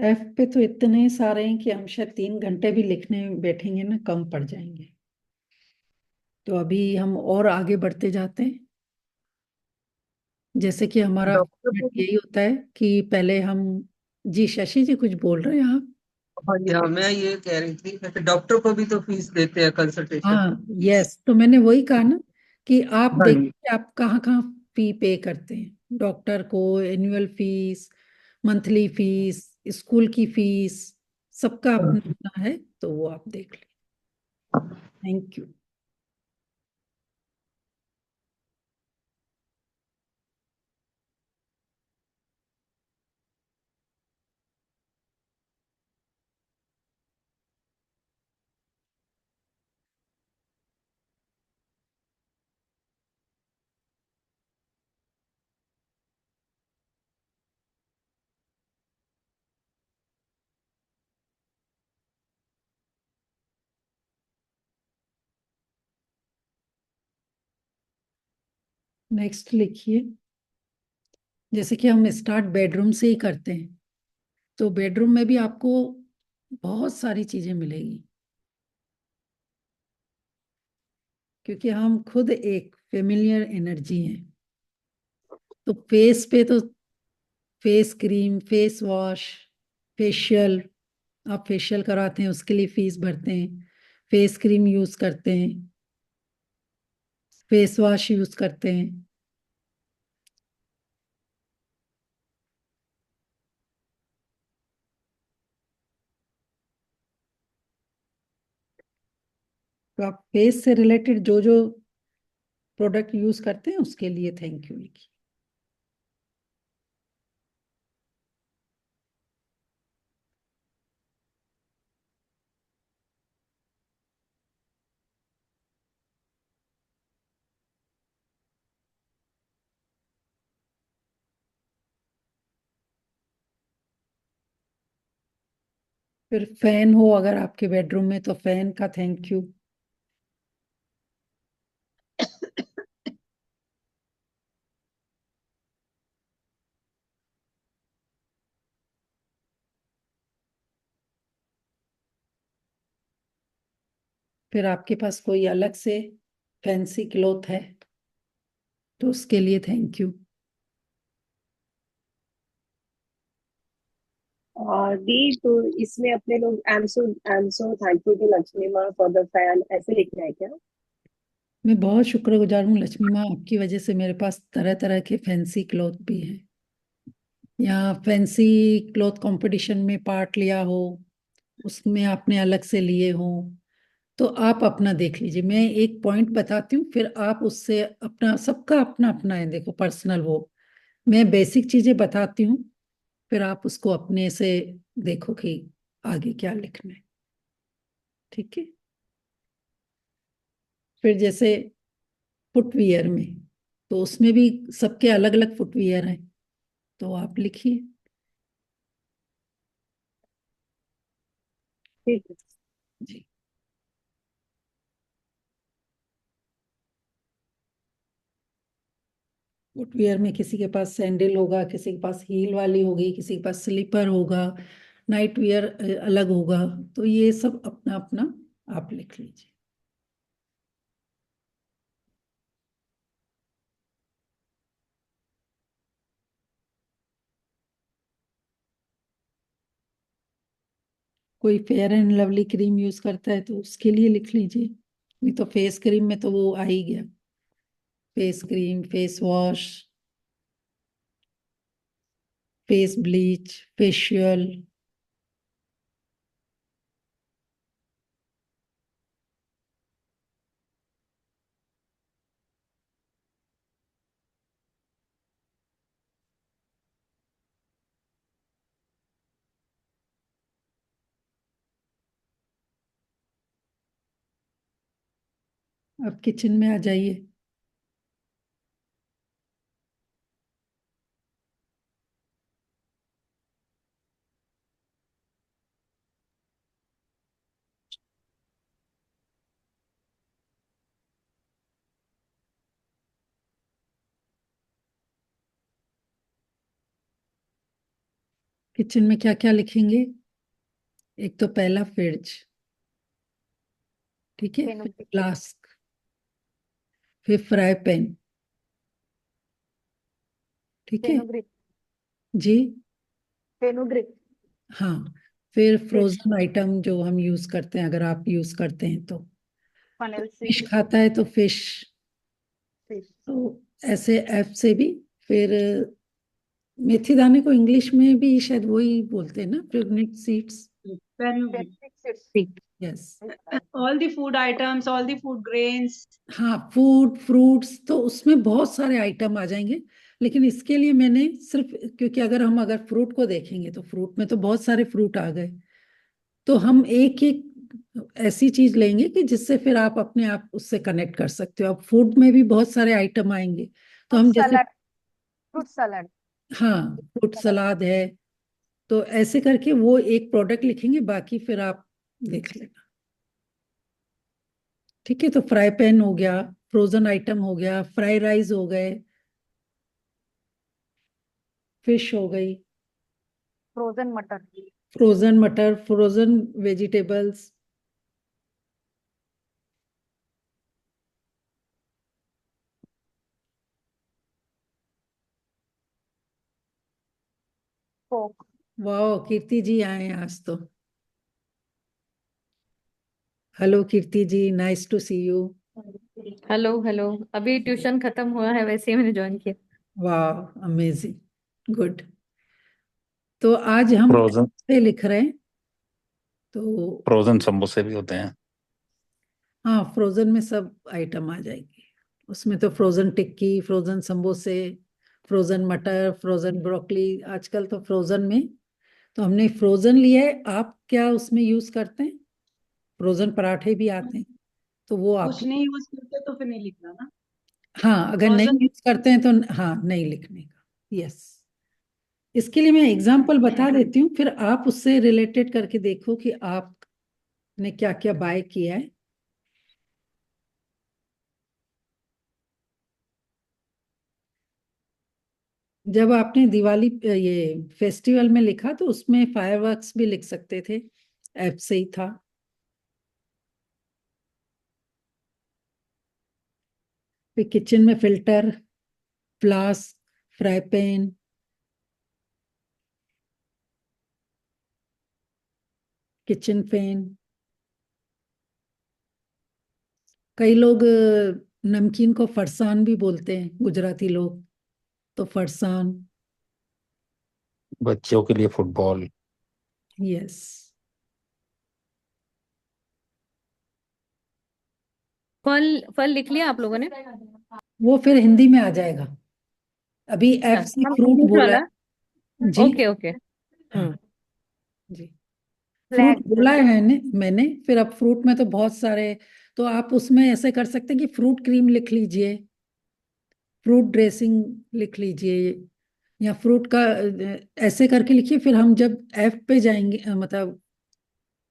एफ पे तो इतने सारे हैं कि हम शायद 3 घंटे भी लिखने बैठेंगे ना कम पड़ जाएंगे। तो अभी हम और आगे बढ़ते जाते हैं। जैसे कि हमारा डॉक्टर format को भी। यही होता है कि पहले हम, जी शशि जी कुछ बोल रहे हैं आप? हाँ जी, हाँ, मैं ये कह रही थी वैसे डॉक्टर को भी तो फीस देते हैं, कंसल्टेशन हाँ फीस। यस, तो मैंने वही कहा ना कि आप हाँ जी। देखिए आप कहाँ कहाँ फी पे करते हैं। डॉक्टर को annual fees, monthly fees, school की फीस, सबका अपना अपना है, तो वो आप देख लें। Thank you. नेक्स्ट लिखिए। जैसे कि हम स्टार्ट बेडरूम से ही करते हैं, तो बेडरूम में भी आपको बहुत सारी चीजें मिलेगी, क्योंकि हम खुद एक फेमिलियर एनर्जी हैं। तो फेस पे तो face cream, face wash, facial, आप फेशियल कराते हैं उसके लिए फीस भरते हैं, फेस क्रीम यूज करते हैं, फेस वॉश यूज करते हैं। तो आप फेस से रिलेटेड जो जो प्रोडक्ट यूज करते हैं उसके लिए थैंक यू लिखिए। फिर फैन हो अगर आपके बेडरूम में तो फैन का थैंक यू। फिर आपके पास कोई अलग से फैंसी क्लोथ है तो उसके लिए थैंक यू। दी तो इसमें अपने लोग I am so thankful to Lakshmi माँ फॉर द फैन ऐसे लिखना है क्या? मैं बहुत शुक्रगुजार हूँ लक्ष्मी माँ, आपकी वजह से मेरे पास तरह तरह के फैंसी क्लोथ भी हैं, या फैंसी क्लोथ कंपटीशन में पार्ट लिया हो, उसमें आपने अलग से लिए हो, तो आप अपना देख लीजिए। मैं एक पॉइंट बताती हूँ, फिर आप उससे अपना, सबका अपना अपना है देखो पर्सनल वो, मैं बेसिक चीजें बताती हूँ, फिर आप उसको अपने से देखो कि आगे क्या लिखना है। ठीक है। फिर जैसे फुटवियर में, तो उसमें भी सबके अलग अलग फुटवियर हैं, तो आप लिखिए। ठीक है। जी। फुटवियर में किसी के पास सैंडल होगा, किसी के पास हील वाली होगी, किसी के पास स्लीपर होगा, नाइट वियर अलग होगा, तो ये सब अपना अपना आप लिख लीजिए। कोई fair and lovely cream use करता है तो उसके लिए लिख लीजिए। नहीं तो फेस क्रीम में तो वो आ ही गया, face cream, face wash, face bleach, facial. अब किचन में आ जाइए। किचन में क्या क्या लिखेंगे? एक तो पहला फ्रिज, ठीक है, फिर फेनुग्रीक फ्लास्क, फिर फ्राई पैन, ठीक है फेनुग्रीक जी। फेनुग्रीक हाँ, फिर फिश फ्रोजन आइटम जो हम यूज करते हैं, अगर आप यूज करते हैं तो। फनेल फिश सीड खाता है तो फिश। फिश तो ऐसे एफ से भी। फिर मेथी दाने को इंग्लिश में भी शायद वही बोलते हैं ना, pregnant seeds. Fenugreek. Fenugreek seed yes. All the food items, all the food grains. हाँ, फूड फ्रूट्स तो उसमें बहुत सारे आइटम आ जाएंगे, लेकिन इसके लिए मैंने सिर्फ, क्योंकि अगर फ्रूट को देखेंगे तो फ्रूट में तो बहुत सारे फ्रूट आ गए, तो हम एक एक ऐसी चीज लेंगे कि जिससे फिर आप अपने आप उससे कनेक्ट कर सकते हो। अब फूड में भी बहुत सारे आइटम आएंगे, तो फ्रूट हम जैसे, सलाद फ्रूट सलाद हाँ, फ्रूट सलाद है, तो ऐसे करके वो एक प्रोडक्ट लिखेंगे, बाकी फिर आप देख लेना। ठीक है, तो फ्राई पैन हो गया, फ्रोजन आइटम हो गया, फ्राई राइस हो गए, फिश हो गई, फ्रोजन मटर फ्रोजन मटर, फ्रोजन वेजिटेबल्स, कोक वाह, कीर्ति जी आए हैं आज तो। Hello Kirti ji, nice to see you. Hello hello. अभी ट्यूशन खत्म हुआ है, वैसे ही मैंने ज्वाइन किया। वाह, अमेजिंग, गुड। तो आज हम फ्रोजन पे लिख रहे हैं, तो फ्रोजन समोसे भी होते हैं। हाँ, फ्रोजन में सब आइटम आ जाएगी। उसमें तो फ्रोजन टिक्की, फ्रोजन समोसे, फ्रोजन मटर, फ्रोजन ब्रोकली, आजकल तो फ्रोजन में, तो हमने फ्रोजन लिया है। आप क्या उसमें यूज करते हैं? फ्रोजन पराठे भी आते हैं, तो वो आप, कुछ नहीं यूज करते तो फिर नहीं लिखना ना। हाँ, अगर नहीं फ्रोजन। यूज करते हैं तो हाँ, नहीं लिखने का। यस। इसके लिए मैं एग्जांपल बता देती हूँ, फिर आप उससे रिलेटेड करके देखो कि आपने क्या क्या बाय किया है। जब आपने दिवाली ये फेस्टिवल में लिखा, तो उसमें फायरवर्क्स भी लिख सकते थे, ऐप से ही था। फिर किचन में filter, flask, fry pan, kitchen fan. कई लोग नमकीन को फरसान भी बोलते हैं, गुजराती लोग, तो फरसान। बच्चों के लिए फुटबॉल। यस। फल फल लिख लिया आप लोगों ने? वो फिर हिंदी में आ जाएगा। अभी एफ अच्छा, से हम फ्रूट इंग्लिश बोला वाला। है जी। Okay okay. हाँ हम्म। जी, फ्रूट फ्लैग बोला है मैंने। फिर अब फ्रूट में तो बहुत सारे, तो आप उसमें ऐसे कर सकते हैं कि फ्रूट क्रीम लिख लीजिए, फ्रूट ड्रेसिंग लिख लीजिए, या फ्रूट का ऐसे करके लिखिए। फिर हम जब एफ पे जाएंगे, मतलब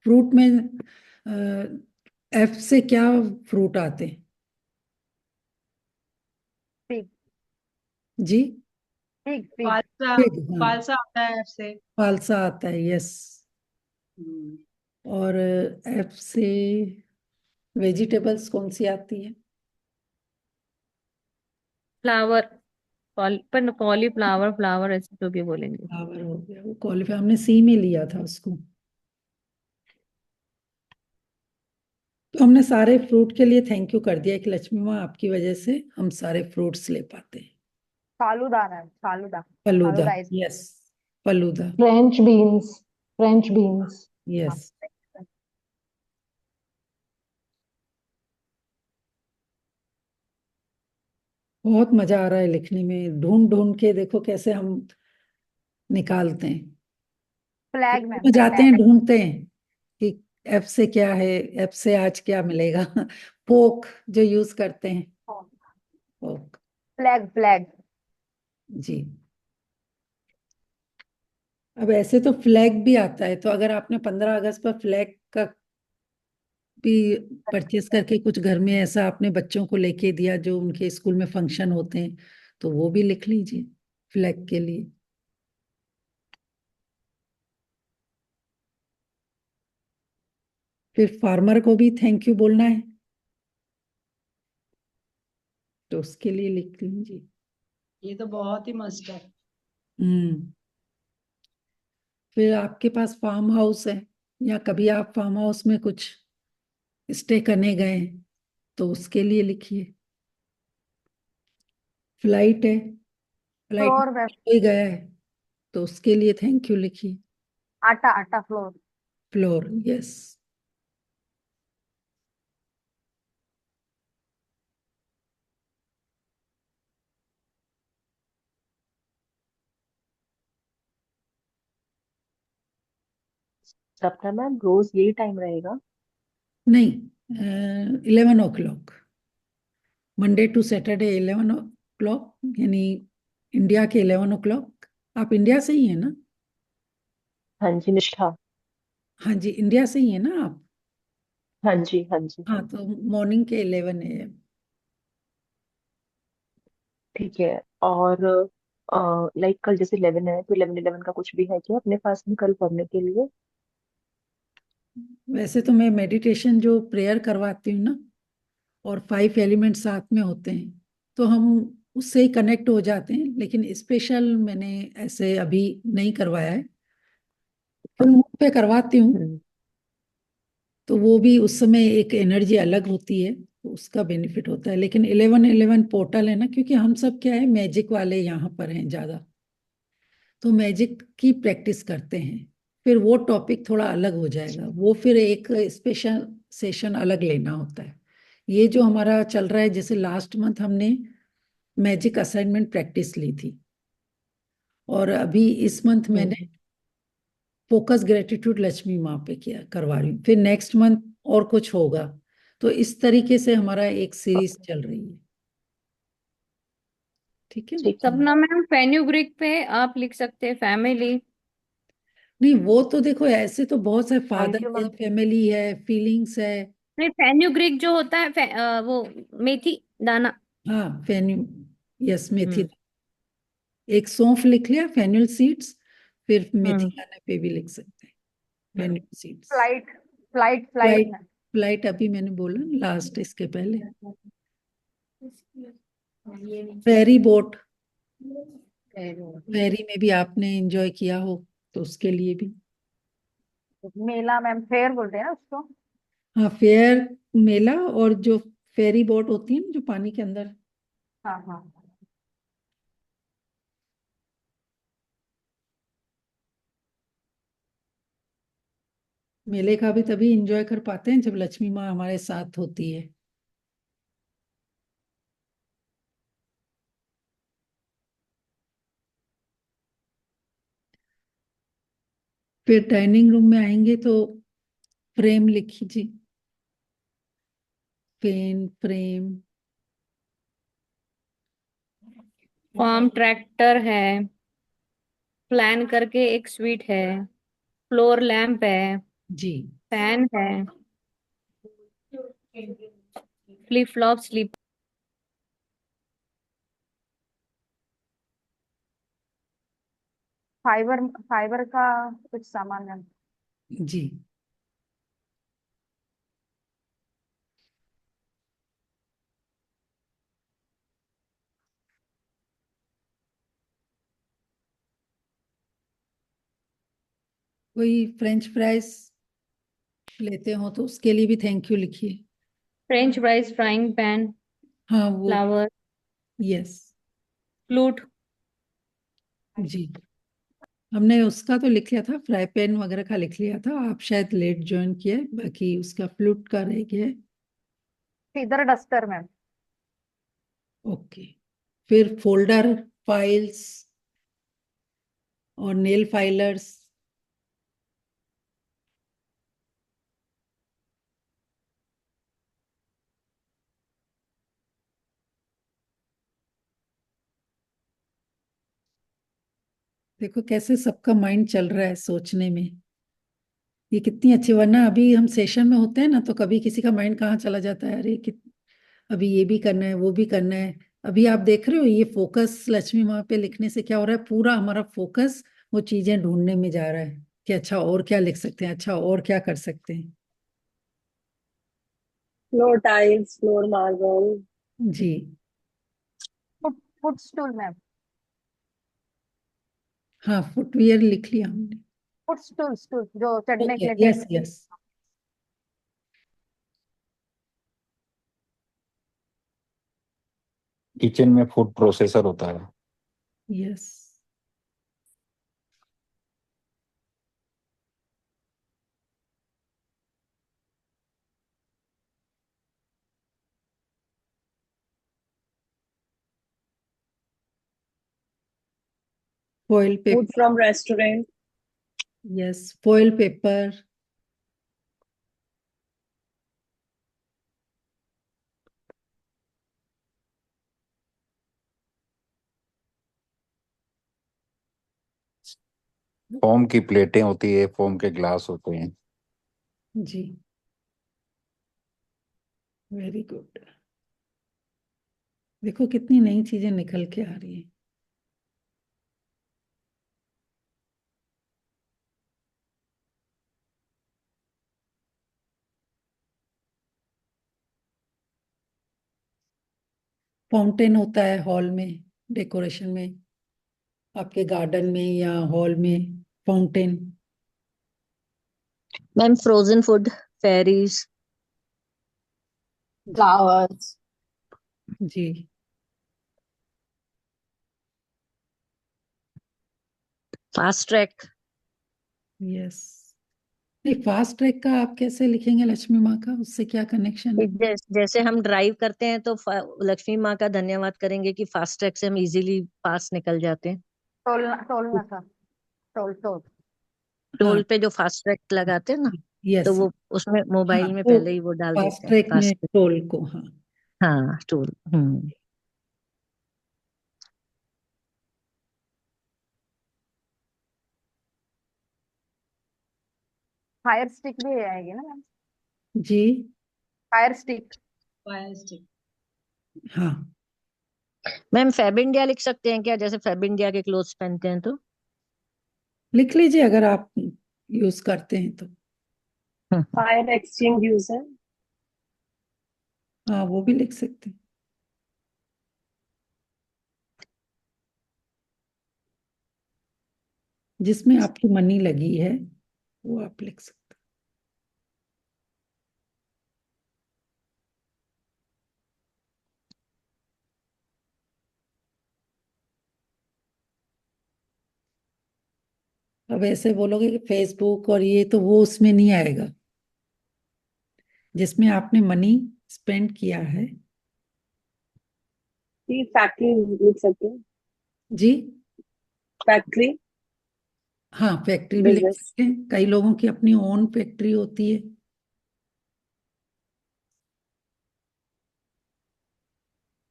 फ्रूट में एफ से क्या फ्रूट आते हैं पिग जी? पिग पिग फालसा। फिग, हाँ, फालसा आता है आपसे। फालसा आता है, यस। हम्म। और एफ से वेजिटेबल्स कौन सी आती है? फ्लावर। पर कॉलीफ्लावर फ्लावर ऐसे तो भी बोलेंगे। फ्लावर हो गया, वो क्वालिफाई हमने सी में लिया था उसको। तो हमने सारे फ्रूट के लिए थैंक यू कर दिया कि लक्ष्मी माँ, आपकी वजह से हम सारे फ्रूट्स ले पाते हैं। फालूदा है falooda falooda, falooda ice yes, falooda, French beans, French beans. Yes. बहुत मजा आ रहा है लिखने में, ढूंढ ढूंढ के देखो कैसे हम निकालते हैं। फ्लैग मैम में जाते हैं, फ्लैग ढूंढते हैं कि एफ से क्या है, एफ से आज क्या मिलेगा। पोक जो यूज करते हैं, पोक, फ्लैग फ्लैग जी। अब ऐसे तो फ्लैग भी आता है, तो अगर आपने 15 अगस्त पर फ्लैग का भी परचेस करके कुछ घर में ऐसा आपने बच्चों को लेके दिया, जो उनके स्कूल में फंक्शन होते हैं, तो वो भी लिख लीजिए फ्लैग के लिए। फिर फार्मर को भी थैंक यू बोलना है, तो उसके लिए लिख लीजिए। ये तो बहुत ही मस्त है। हम्म। फिर आपके पास फार्म हाउस है, या कभी आप फार्म हाउस में कुछ स्टे करने गए हैं, तो उसके लिए लिखिए। फ्लाइट है, फ्लाइट में फ्लोर में कोई गया है, तो उसके लिए थैंक यू लिखिए। आटा आटा फ्लोर। Floor, yes. सपना मैम रोज यही टाइम रहेगा? नहीं, 11 o'clock, Monday to Saturday 11 o'clock, यानी इंडिया के 11 o'clock। आप इंडिया से ही है ना? हाँ जी निष्ठा। हाँ जी, इंडिया से ही है ना आप? हाँ जी हाँ जी। हाँ, तो मॉर्निंग के 11 a.m. ठीक है। और लाइक कल जैसे 11 है तो 11 का कुछ भी है क्या अपने पास में कल पढ़ने के लिए? वैसे तो मैं मेडिटेशन जो प्रेयर करवाती हूँ ना, और 5 एलिमेंट साथ में होते हैं, तो हम उससे ही कनेक्ट हो जाते हैं, लेकिन स्पेशल मैंने ऐसे अभी नहीं करवाया है। फुल मून पे करवाती हूँ, हम्म। तो वो भी उस समय एक एनर्जी अलग होती है, तो उसका बेनिफिट होता है। लेकिन 11-11 पोर्टल है ना, क्योंकि हम सब क्या है, मैजिक वाले यहाँ पर हैं ज्यादा, तो मैजिक की प्रैक्टिस करते हैं। फिर वो टॉपिक थोड़ा अलग हो जाएगा, वो फिर एक स्पेशल सेशन अलग लेना होता है। ये जो हमारा चल रहा है, जैसे लास्ट मंथ हमने मैजिक असाइनमेंट प्रैक्टिस ली थी, और अभी इस मंथ मैंने हम्म। फोकस ग्रेटिट्यूड लक्ष्मी माँ पे किया करवा रही हूँ। फिर नेक्स्ट मंथ और कुछ होगा, तो इस तरीके से हमारा एक सीरीज चल रही है। ठीक है। ठीक है। सपना मैम फेन्यूग्रीक पे आप लिख सकते हैं फैमिली। नहीं, वो तो देखो, ऐसे तो बहुत सारे थैंक फादर यू है, मैम। फैमिली है, फीलिंग्स है। नहीं, फेन्यूग्रीक जो होता है वो मेथी दाना। हाँ, फेन्यू, यस, मेथी। हम्म। एक सौंफ लिख लिया, फेन्यूल सीड्स। फिर मेथी हम्म। दाना पे भी लिख सकते हैं, fennel seeds. Flight flight flight flight, flight अभी मैंने बोला लास्ट, इसके पहले। फेरी बोट, फेरी में भी आपने एंजॉय किया हो, तो उसके लिए भी। मेला मैम फेयर बोलते हैं ना उसको। हाँ, फेयर, मेला, और जो फेरी बोट होती है ना, जो पानी के अंदर। हाँ हाँ। मेले का भी तभी एंजॉय कर पाते हैं जब लक्ष्मी माँ हमारे साथ होती है। फिर डाइनिंग रूम में आएंगे तो फ्रेम लिख लीजिए, पेन फ्रेम। फार्म ट्रैक्टर है, प्लान करके एक स्वीट है, फ्लोर लैंप है, जी। फैन है, flip flop sleep. Fibre fibre का कुछ सामान है। जी। कोई फ्रेंच फ्राइज लेते हो तो उसके लिए भी थैंक यू लिखिए। फ्रेंच फ्राइज, फ्राइंग पैन, हाँ, वो, फ्लावर, यस। फ्लूट। जी, हमने उसका तो लिख लिया था, फ्राई पैन वगैरह का लिख लिया था, आप शायद लेट ज्वाइन किए, बाकी उसका फ्लूट का रह गया है। Scissor duster ma'am. ओके। फिर फोल्डर, फाइल्स, और नेल फाइलर्स। देखो कैसे सबका माइंड चल रहा है सोचने में, ये कितनी अच्छी। वरना अभी हम सेशन में होते हैं ना, तो कभी किसी का माइंड कहाँ चला जाता है, अरे अभी ये भी करना है, वो भी करना है। अभी आप देख रहे हो, ये फोकस लक्ष्मी माँ पे लिखने से क्या हो रहा है, पूरा हमारा फोकस वो चीजें ढूंढने में जा रहा है कि अच्छा और क्या लिख सकते हैं, अच्छा और क्या कर सकते हैं। Floor tiles, floor marble, जी फुटस्टूल मैम, हाँ, फुटवियर लिख लिया हमने। फुटस्टूल स्टूल जो चढ़ने के ओके, लिए यस यस। किचन में फूड प्रोसेसर होता है। Yes. Foil food paper. from restaurant, yes, foil paper. Foam की प्लेटें होती है, फोम के ग्लास होते हैं। जी, वेरी गुड। देखो कितनी नई चीजें निकल के आ रही है। फाउंटेन होता है हॉल में, डेकोरेशन में, आपके गार्डन में या हॉल में fountain. Ma'am frozen food, fairies, flowers, जी, फास्ट ट्रैक। यस। नहीं, फास्ट ट्रैक का आप कैसे लिखेंगे लक्ष्मी माँ का, उससे क्या कनेक्शन है? जैसे हम ड्राइव करते हैं तो लक्ष्मी माँ का धन्यवाद करेंगे कि फास्ट ट्रैक से हम इजीली पास निकल जाते हैं। टोलना टोलना था, टोल टोल। हाँ, टोल पे जो फास्ट ट्रैक लगाते हैं ना, तो यस। वो उसमें हाँ, मोबाइल में वो पहले ही वो डाल फास्ट देते हैं ट्रैक में फास्ट। टोल को, हाँ। हाँ टोल। फायर स्टिक भी आएगी ना मैम, जी, फायर स्टिक। Fire stick. हाँ, मैम फैब इंडिया लिख सकते हैं क्या, जैसे फैब इंडिया के क्लोथ्स पहनते हैं तो। लिख लीजिए अगर आप यूज करते हैं तो। fire extinguisher, हाँ, वो भी लिख सकते हैं। जिसमें आपकी मनी लगी है वो आप लिख सकते हैं। अब ऐसे बोलोगे कि फेसबुक और ये, तो वो उसमें नहीं आएगा। जिसमें आपने मनी स्पेंड किया है। फैक्ट्री लिख सकते हैं, जी, फैक्ट्री, हाँ, फैक्ट्री भी लिख बिजनेस। सकते हैं, कई लोगों की अपनी ओन फैक्ट्री होती है।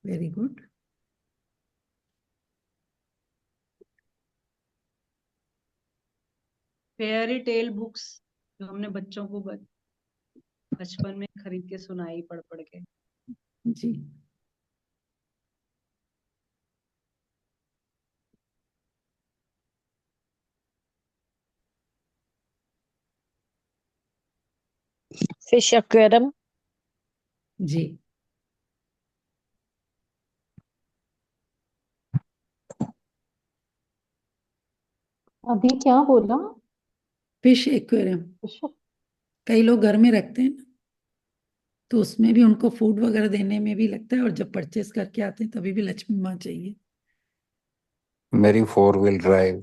Very good. Fairy tale books जो हमने बच्चों को बचपन में खरीद के सुनाई पढ़ पढ़ के। जी, फिश एक्वेरियम। जी, अभी क्या बोला? Fish aquarium. Bishop? कई लोग घर में रखते हैं ना, तो उसमें भी उनको फूड वगैरह देने में भी लगता है, और जब परचेस करके आते हैं तभी भी लक्ष्मी माँ चाहिए। मेरी 4 wheel drive.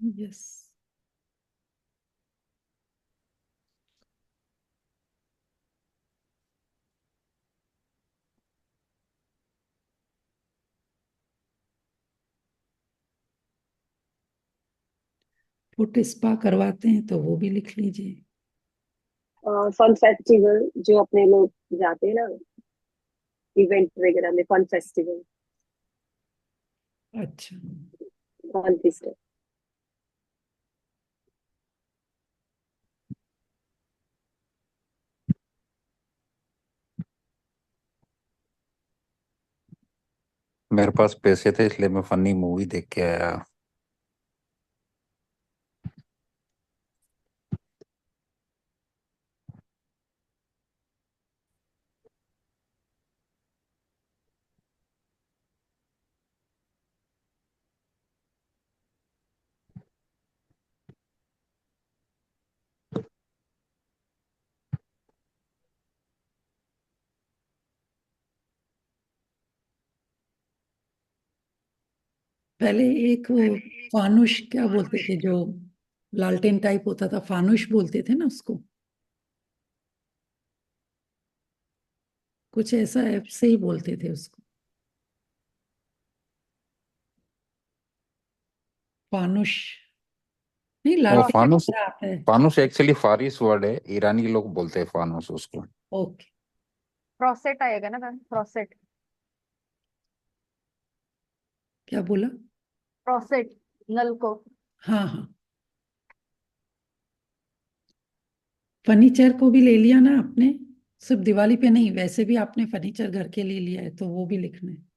Yes. Foot spa करवाते हैं तो वो भी लिख लीजिए। फन फेस्टिवल जो अपने लोग जाते हैं ना इवेंट वगैरह में, फन फेस्टिवल, अच्छा, फन फेस्टिवल। मेरे पास पैसे थे इसलिए मैं फनी मूवी देख के आया। पहले एक वो फानुश क्या बोलते थे, जो लालटेन टाइप होता था, फानुश बोलते थे ना उसको, कुछ ऐसा ऐप से ही बोलते थे उसको, फानुश नहीं, वो लालटेन फानुस, क्या आता है। फानुस एक्चुअली फारिस वर्ड है, ईरानी लोग बोलते हैं फानुस उसको। ओके, फ्रॉसेट आएगा ना मैम, फ्रॉसेट। क्या बोला। फ्रॉसेट, नल को। हाँ हाँ, फर्नीचर को भी ले लिया ना आपने, सिर्फ दिवाली पे नहीं, वैसे भी आपने फर्नीचर घर के लिए लिया है तो वो भी लिखना है।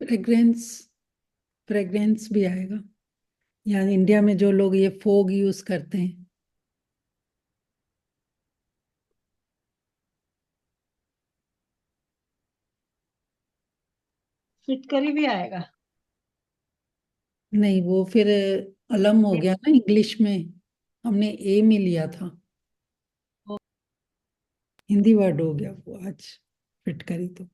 फ्रेग्रेंस, फ्रेग्रेंस भी आएगा। यहाँ इंडिया में जो लोग ये फोग यूज करते हैं, फिटकरी भी आएगा। नहीं वो फिर अलम हो गया ना इंग्लिश में, हमने ए में लिया था, हिंदी वर्ड हो गया वो आज, फिटकरी तो।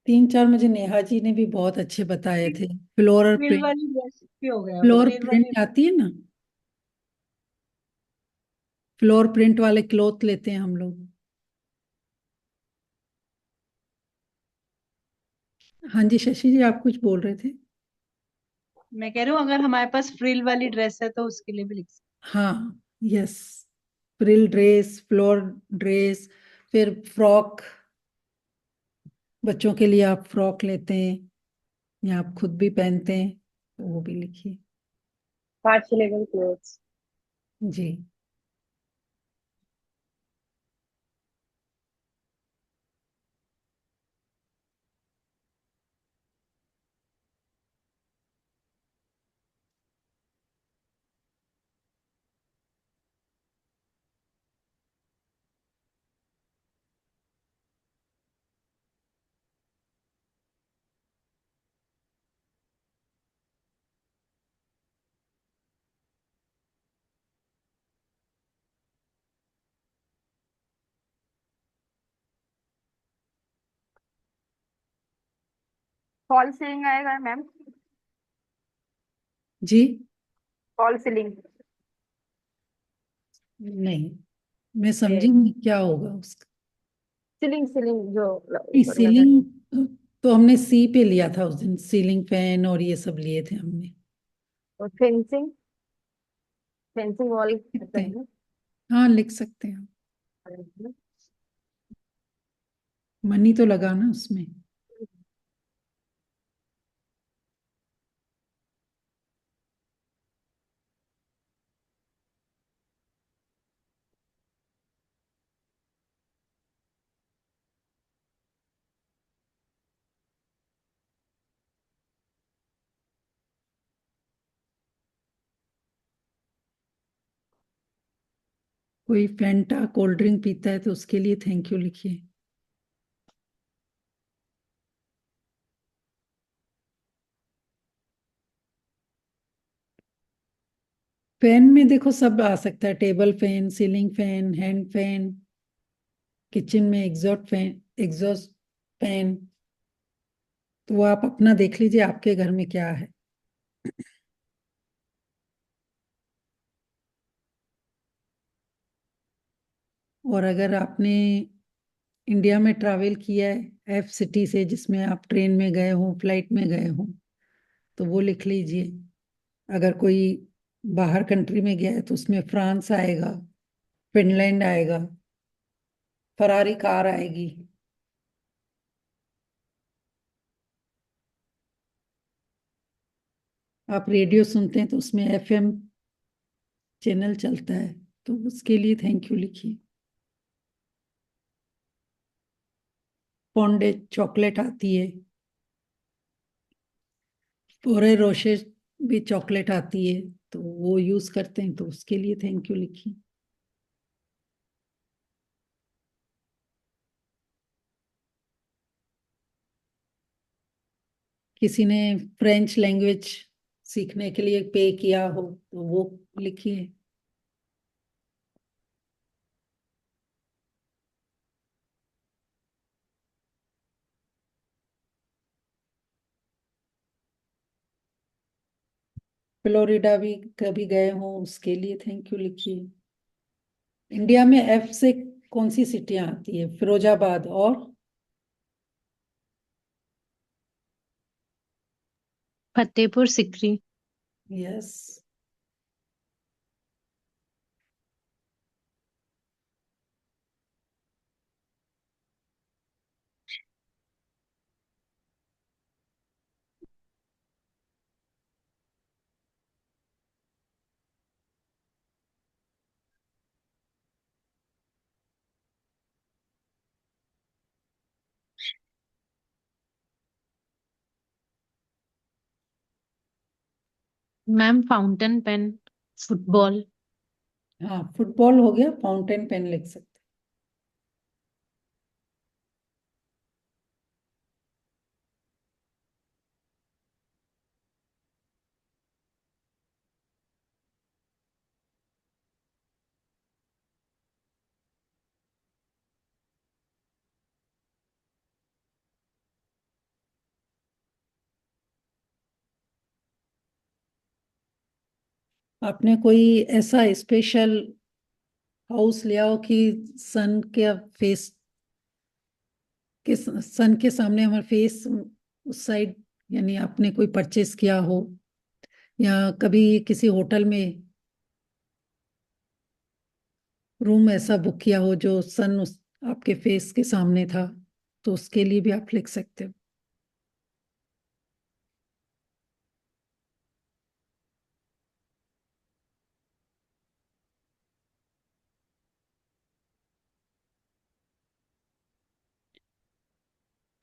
तीन चार मुझे नेहा जी ने भी बहुत अच्छे बताए थे, फ्लोरल फ्रिल प्रिंट, वाली ड्रेस भी हो गया, फ्लोर फ्रिल वाली। प्रिंट आती है ना, फ्लोर प्रिंट वाले क्लोथ लेते हैं हम लोग। हाँ जी शशि जी, आप कुछ बोल रहे थे। मैं कह रही हूँ अगर हमारे पास फ्रिल वाली ड्रेस है तो उसके लिए भी लिख सकते हाँ yes, frill dress, floor dress, फिर फ्रॉक, बच्चों के लिए आप फ्रॉक लेते हैं या आप खुद भी पहनते हैं तो वो भी लिखिए। fashionable clothes. जी, फॉल सीलिंग आएगा मैम। जी फॉल सीलिंग, नहीं, मैं समझी नहीं क्या होगा उसका। सीलिंग सीलिंग जो नहीं, ऊपर लगा है। सीलिंग तो हमने सी पे लिया था उस दिन, सीलिंग फैन और ये सब लिए थे हमने। और फेंसिंग, फेंसिंग वॉल लिख होता सकते है हैं, ना। हाँ लिख सकते हैं, मनी तो लगाना उसमें। कोई फैंटा कोल्ड ड्रिंक पीता है तो उसके लिए थैंक यू लिखिए। फैन में देखो सब आ सकता है, table fan, ceiling fan, hand fan, kitchen में एग्जॉस्ट फैन, एग्जॉस्ट फैन, तो वो आप अपना देख लीजिए आपके घर में क्या है। और अगर आपने इंडिया में ट्रैवल किया है एफ सिटी से, जिसमें आप ट्रेन में गए हो, फ्लाइट में गए हो, तो वो लिख लीजिए। अगर कोई बाहर कंट्री में गया है तो उसमें फ्रांस आएगा, फिनलैंड आएगा, फरारी कार आएगी, आप रेडियो सुनते हैं तो उसमें एफएम चैनल चलता है, तो उसके लिए थैंक यू लिखिए। पौंडे चॉकलेट आती है, पोरे रोशे भी चॉकलेट आती है, तो वो यूज करते हैं, तो उसके लिए थैंक यू लिखिए। किसी ने फ्रेंच लैंग्वेज सीखने के लिए पे किया हो तो वो लिखिए। फ्लोरिडा भी कभी गए हो उसके लिए थैंक यू लिखिए। इंडिया में एफ से कौन सी सिटियां आती है? फिरोजाबाद और Fatehpur Sikri. Yes. Ma'am fountain pen, football. हाँ, फुटबॉल हो गया, फाउंटेन पेन लिख सकते। आपने कोई ऐसा स्पेशल हाउस लिया हो कि सन के फेस के सन के सामने हमारा फेस उस साइड, यानी आपने कोई परचेस किया हो या कभी किसी होटल में रूम ऐसा बुक किया हो जो सन उस आपके फेस के सामने था, तो उसके लिए भी आप लिख सकते हो।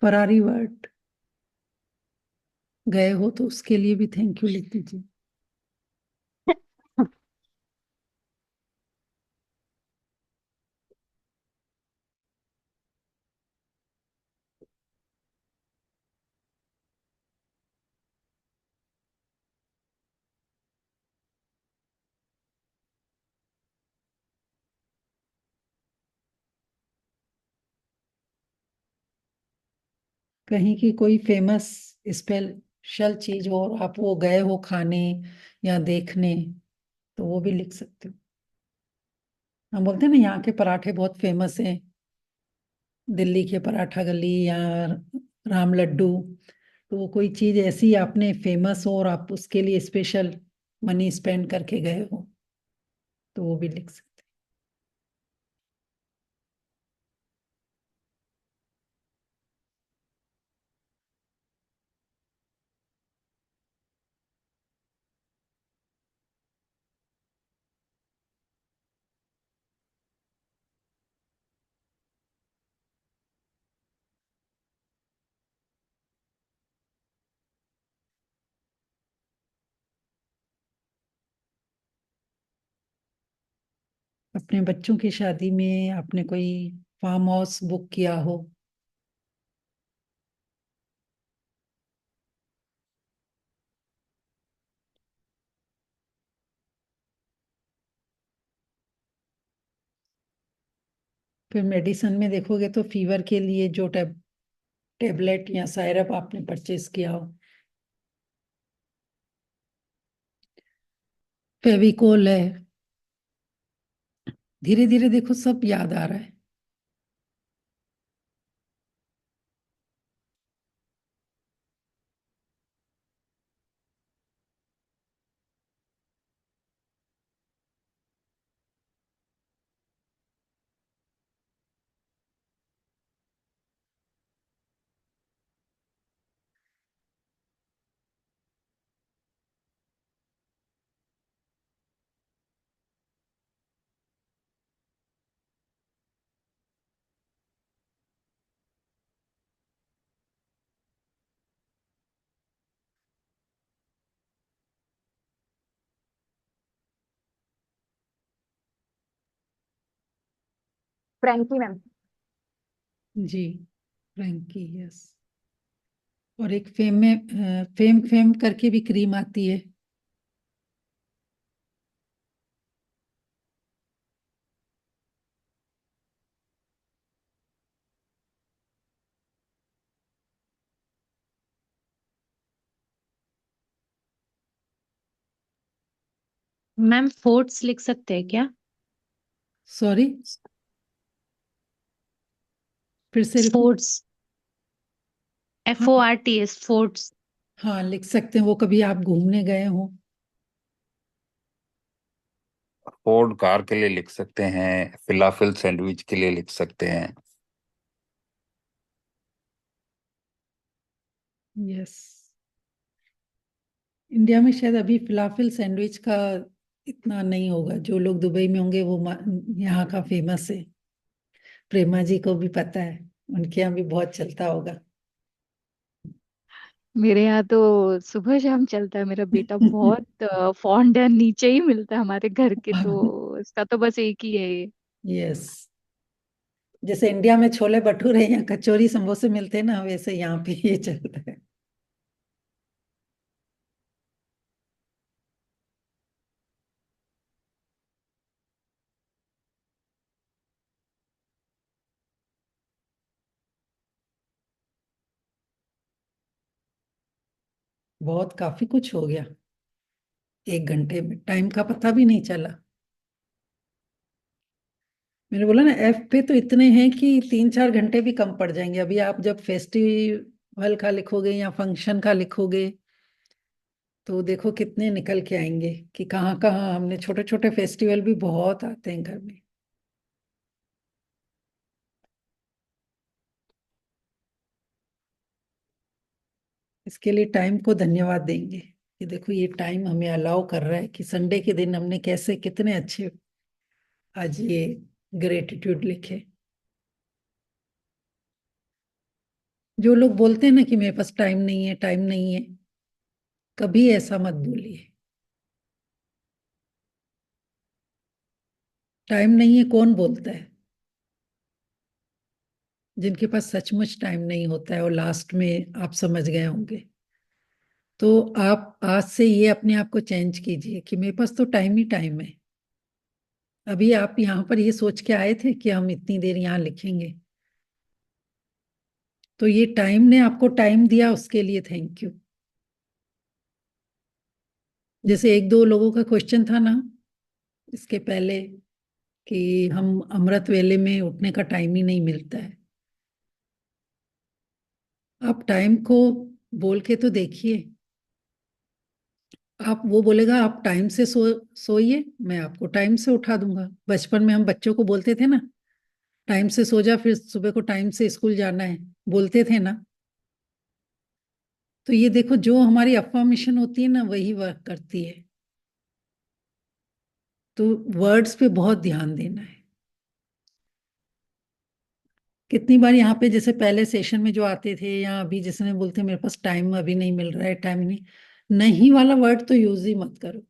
फरारी वर्ड गए हो तो उसके लिए भी थैंक यू लिख दीजिए। कहीं की कोई फेमस स्पेशल चीज हो और आप वो गए हो खाने या देखने, तो वो भी लिख सकते हो। हम बोलते हैं ना यहाँ के पराठे बहुत फेमस हैं, दिल्ली के पराठा गली या राम लड्डू, तो कोई चीज ऐसी आपने फेमस हो और आप उसके लिए स्पेशल मनी स्पेंड करके गए हो, तो वो भी लिख सकते हैं। अपने बच्चों की शादी में आपने कोई फार्म हाउस बुक किया हो, फिर मेडिसिन में देखोगे तो फीवर के लिए जो टेबलेट या सायरप आपने परचेज किया हो, फेविकोल है। धीरे धीरे देखो सब याद आ रहा है। Frankie ma'am. जी, फ्रैंकी, यस। और एक फेम में फेम फेम करके भी क्रीम आती है। मैम फोर्ट्स लिख सकते हैं क्या? सॉरी, फिर से repeat। Forts, FORTS, forts. हाँ, लिख सकते हैं, वो कभी आप घूमने गए हो। फोर्ड कार के लिए लिख सकते हैं, फिलाफिल सैंडविच के लिए लिख सकते हैं। यस, इंडिया में शायद अभी फिलाफिल सैंडविच का इतना नहीं होगा। जो लोग दुबई में होंगे वो यहाँ का फेमस है। प्रेमा जी को भी पता है, उनके यहाँ भी बहुत चलता होगा। मेरे यहाँ तो सुबह शाम चलता है। मेरा बेटा बहुत फॉन्ड है, नीचे ही मिलता है हमारे घर के, तो इसका तो बस एक ही है ये। यस, जैसे इंडिया में छोले भटूरे या कचौरी समोसे मिलते हैं ना, वैसे यहाँ पे ये चलता है। बहुत काफी कुछ हो गया 1 घंटे में, टाइम का पता भी नहीं चला। मैंने बोला ना, एफ पे तो इतने हैं कि 3-4 घंटे भी कम पड़ जाएंगे। अभी आप जब फेस्टिवल का लिखोगे या फंक्शन का लिखोगे तो देखो कितने निकल के आएंगे कि कहाँ कहाँ हमने, छोटे छोटे फेस्टिवल भी बहुत आते हैं घर में। इसके लिए टाइम को धन्यवाद देंगे कि देखो ये टाइम हमें अलाउ कर रहा है कि संडे के दिन हमने कैसे कितने अच्छे आज ये ग्रेटिट्यूड लिखे। जो लोग बोलते हैं ना कि मेरे पास टाइम नहीं है, टाइम नहीं है, कभी ऐसा मत बोलिए। टाइम नहीं है कौन बोलता है? जिनके पास सचमुच टाइम नहीं होता है और लास्ट में आप समझ गए होंगे, तो आप आज से ये अपने आप को चेंज कीजिए कि मेरे पास तो टाइम ही टाइम है। अभी आप यहाँ पर ये सोच के आए थे कि हम इतनी देर यहाँ लिखेंगे, तो ये टाइम ने आपको टाइम दिया, उसके लिए थैंक यू। जैसे 1-2 लोगों का क्वेश्चन था ना इसके पहले कि हम अमृत वेले में उठने का टाइम ही नहीं मिलता है। आप टाइम को बोल के तो देखिए। आप, वो बोलेगा आप टाइम से सोइए, मैं आपको टाइम से उठा दूंगा। बचपन में हम बच्चों को बोलते थे ना, टाइम से सो जा फिर सुबह को टाइम से स्कूल जाना है, बोलते थे ना। तो ये देखो, जो हमारी अफर्मेशन होती है ना वही वर्क करती है। तो वर्ड्स पे बहुत ध्यान देना है। कितनी बार यहाँ पे जैसे पहले सेशन में जो आते थे या अभी जिसने बोलते मेरे पास टाइम अभी नहीं मिल रहा है, टाइम नहीं, नहीं वाला वर्ड तो यूज ही मत करो।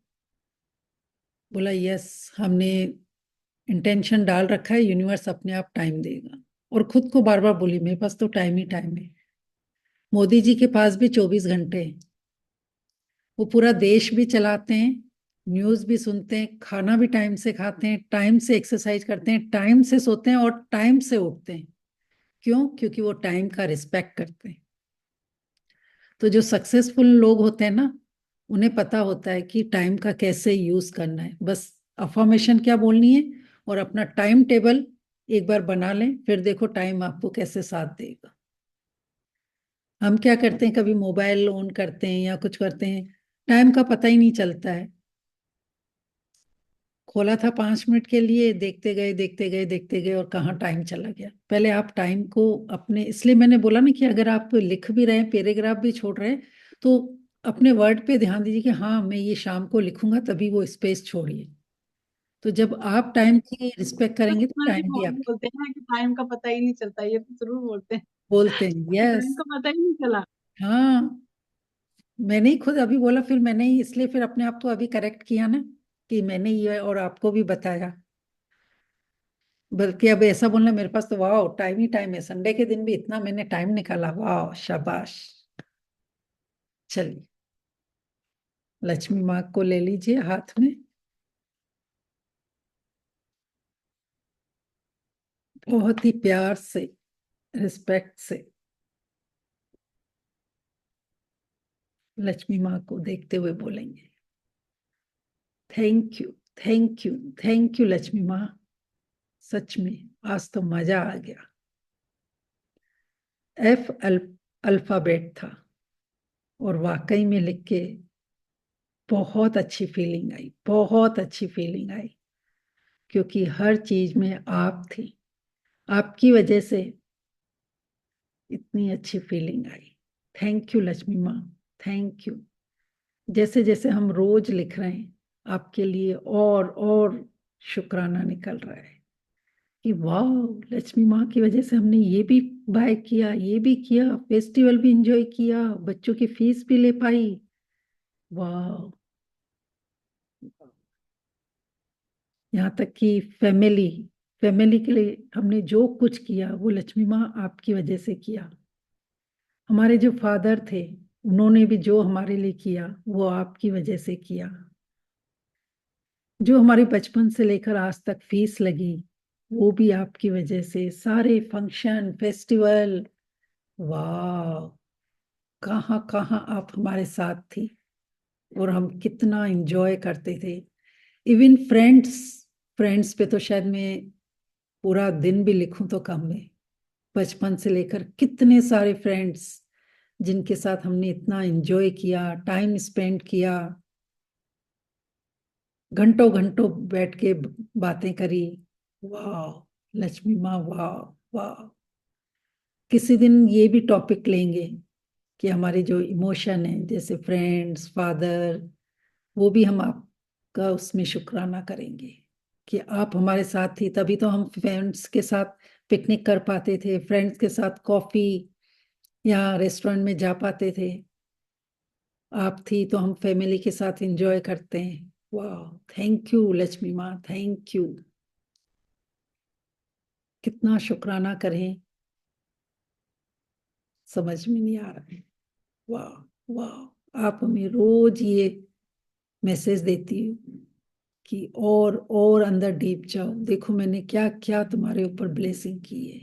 बोला यस, हमने इंटेंशन डाल रखा है, यूनिवर्स अपने आप टाइम देगा। और खुद को बार बार बोली मेरे पास तो टाइम ही टाइम है। मोदी जी के पास भी 24 घंटे हैं। वो पूरा देश भी चलाते हैं, न्यूज भी सुनते हैं, खाना भी टाइम से खाते हैं, टाइम से एक्सरसाइज करते हैं, टाइम से सोते हैं और टाइम से उठते हैं। क्यों? क्योंकि वो टाइम का रिस्पेक्ट करते हैं। तो जो सक्सेसफुल लोग होते हैं ना, उन्हें पता होता है कि टाइम का कैसे यूज करना है। बस अफर्मेशन क्या बोलनी है और अपना टाइम टेबल एक बार बना लें, फिर देखो टाइम आपको कैसे साथ देगा। हम क्या करते हैं, कभी मोबाइल ऑन करते हैं या कुछ करते हैं, टाइम का पता ही नहीं चलता है। खोला था 5 मिनट के लिए, देखते गए देखते गए देखते गए और कहाँ टाइम चला गया। पहले आप टाइम को अपने, इसलिए मैंने बोला ना कि अगर आप लिख भी रहे हैं, पैराग्राफ भी छोड़ रहे हैं, तो अपने वर्ड पे ध्यान दीजिए कि हाँ मैं ये शाम को लिखूंगा, तभी वो स्पेस छोड़िए। तो जब आप टाइम की रिस्पेक्ट करेंगे तो भी टाइम भी बहुत आपकी। बोलते हैं कि टाइम का पता ही नहीं चलता, ये तो जरूर बोलते हैं बोलते हैं कि टाइम यस। का पता ही नहीं चला। हाँ, मैंने ही खुद अभी बोला, फिर मैंने ही इसलिए फिर अपने आप को अभी करेक्ट किया ना कि मैंने ये और आपको भी बताया। बल्कि अब ऐसा बोलना, मेरे पास तो वाह टाइम ही टाइम है, संडे के दिन भी इतना मैंने टाइम निकाला, वाह शाबाश। चलिए, लक्ष्मी माँ को ले लीजिए हाथ में, बहुत ही प्यार से, रिस्पेक्ट से लक्ष्मी माँ को देखते हुए बोलेंगे, thank you, thank you, thank you Lakshmi माँ, सच में आज तो मजा आ गया। एफ अल्फाबेट था और वाकई में लिख के बहुत अच्छी फीलिंग आई, बहुत अच्छी फीलिंग आई, क्योंकि हर चीज में आप थी, आपकी वजह से इतनी अच्छी feeling I. Thank you Lakshmi माँ, थैंक यू। जैसे जैसे हम रोज लिख रहे हैं आपके लिए, और शुक्राना निकल रहा है कि वाह, लक्ष्मी माँ की वजह से हमने ये भी बाय किया, ये भी किया, फेस्टिवल भी एंजॉय किया, बच्चों की फीस भी ले पाई, वाह। यहाँ तक कि फैमिली फैमिली के लिए हमने जो कुछ किया वो लक्ष्मी माँ आपकी वजह से किया। हमारे जो फादर थे उन्होंने भी जो हमारे लिए किया वो आपकी वजह से किया। जो हमारे बचपन से लेकर आज तक फीस लगी वो भी आपकी वजह से, सारे फंक्शन फेस्टिवल, वाह, कहाँ कहाँ आप हमारे साथ थी और हम कितना एंजॉय करते थे। इवन फ्रेंड्स फ्रेंड्स पे तो शायद मैं पूरा दिन भी लिखूं तो कम है। बचपन से लेकर कितने सारे फ्रेंड्स जिनके साथ हमने इतना एंजॉय किया, टाइम स्पेंड किया, घंटों घंटों बैठ के बातें करी, वाह लक्ष्मी माँ, वाह वाह। किसी दिन ये भी टॉपिक लेंगे कि हमारे जो इमोशन है, जैसे फ्रेंड्स, फादर, वो भी हम आपका उसमें शुक्राना करेंगे कि आप हमारे साथ थी, तभी तो हम फ्रेंड्स के साथ पिकनिक कर पाते थे, फ्रेंड्स के साथ कॉफी या रेस्टोरेंट में जा पाते थे। आप थी तो हम फैमिली के साथ एंजॉय करते हैं। वाह, थैंक यू लक्ष्मी माँ, थैंक यू। कितना शुक्राना करें समझ में नहीं आ रहा है। वाह वाह, आप हमें रोज ये मैसेज देती हो कि और अंदर डीप जाओ, देखो मैंने क्या क्या तुम्हारे ऊपर ब्लेसिंग की है।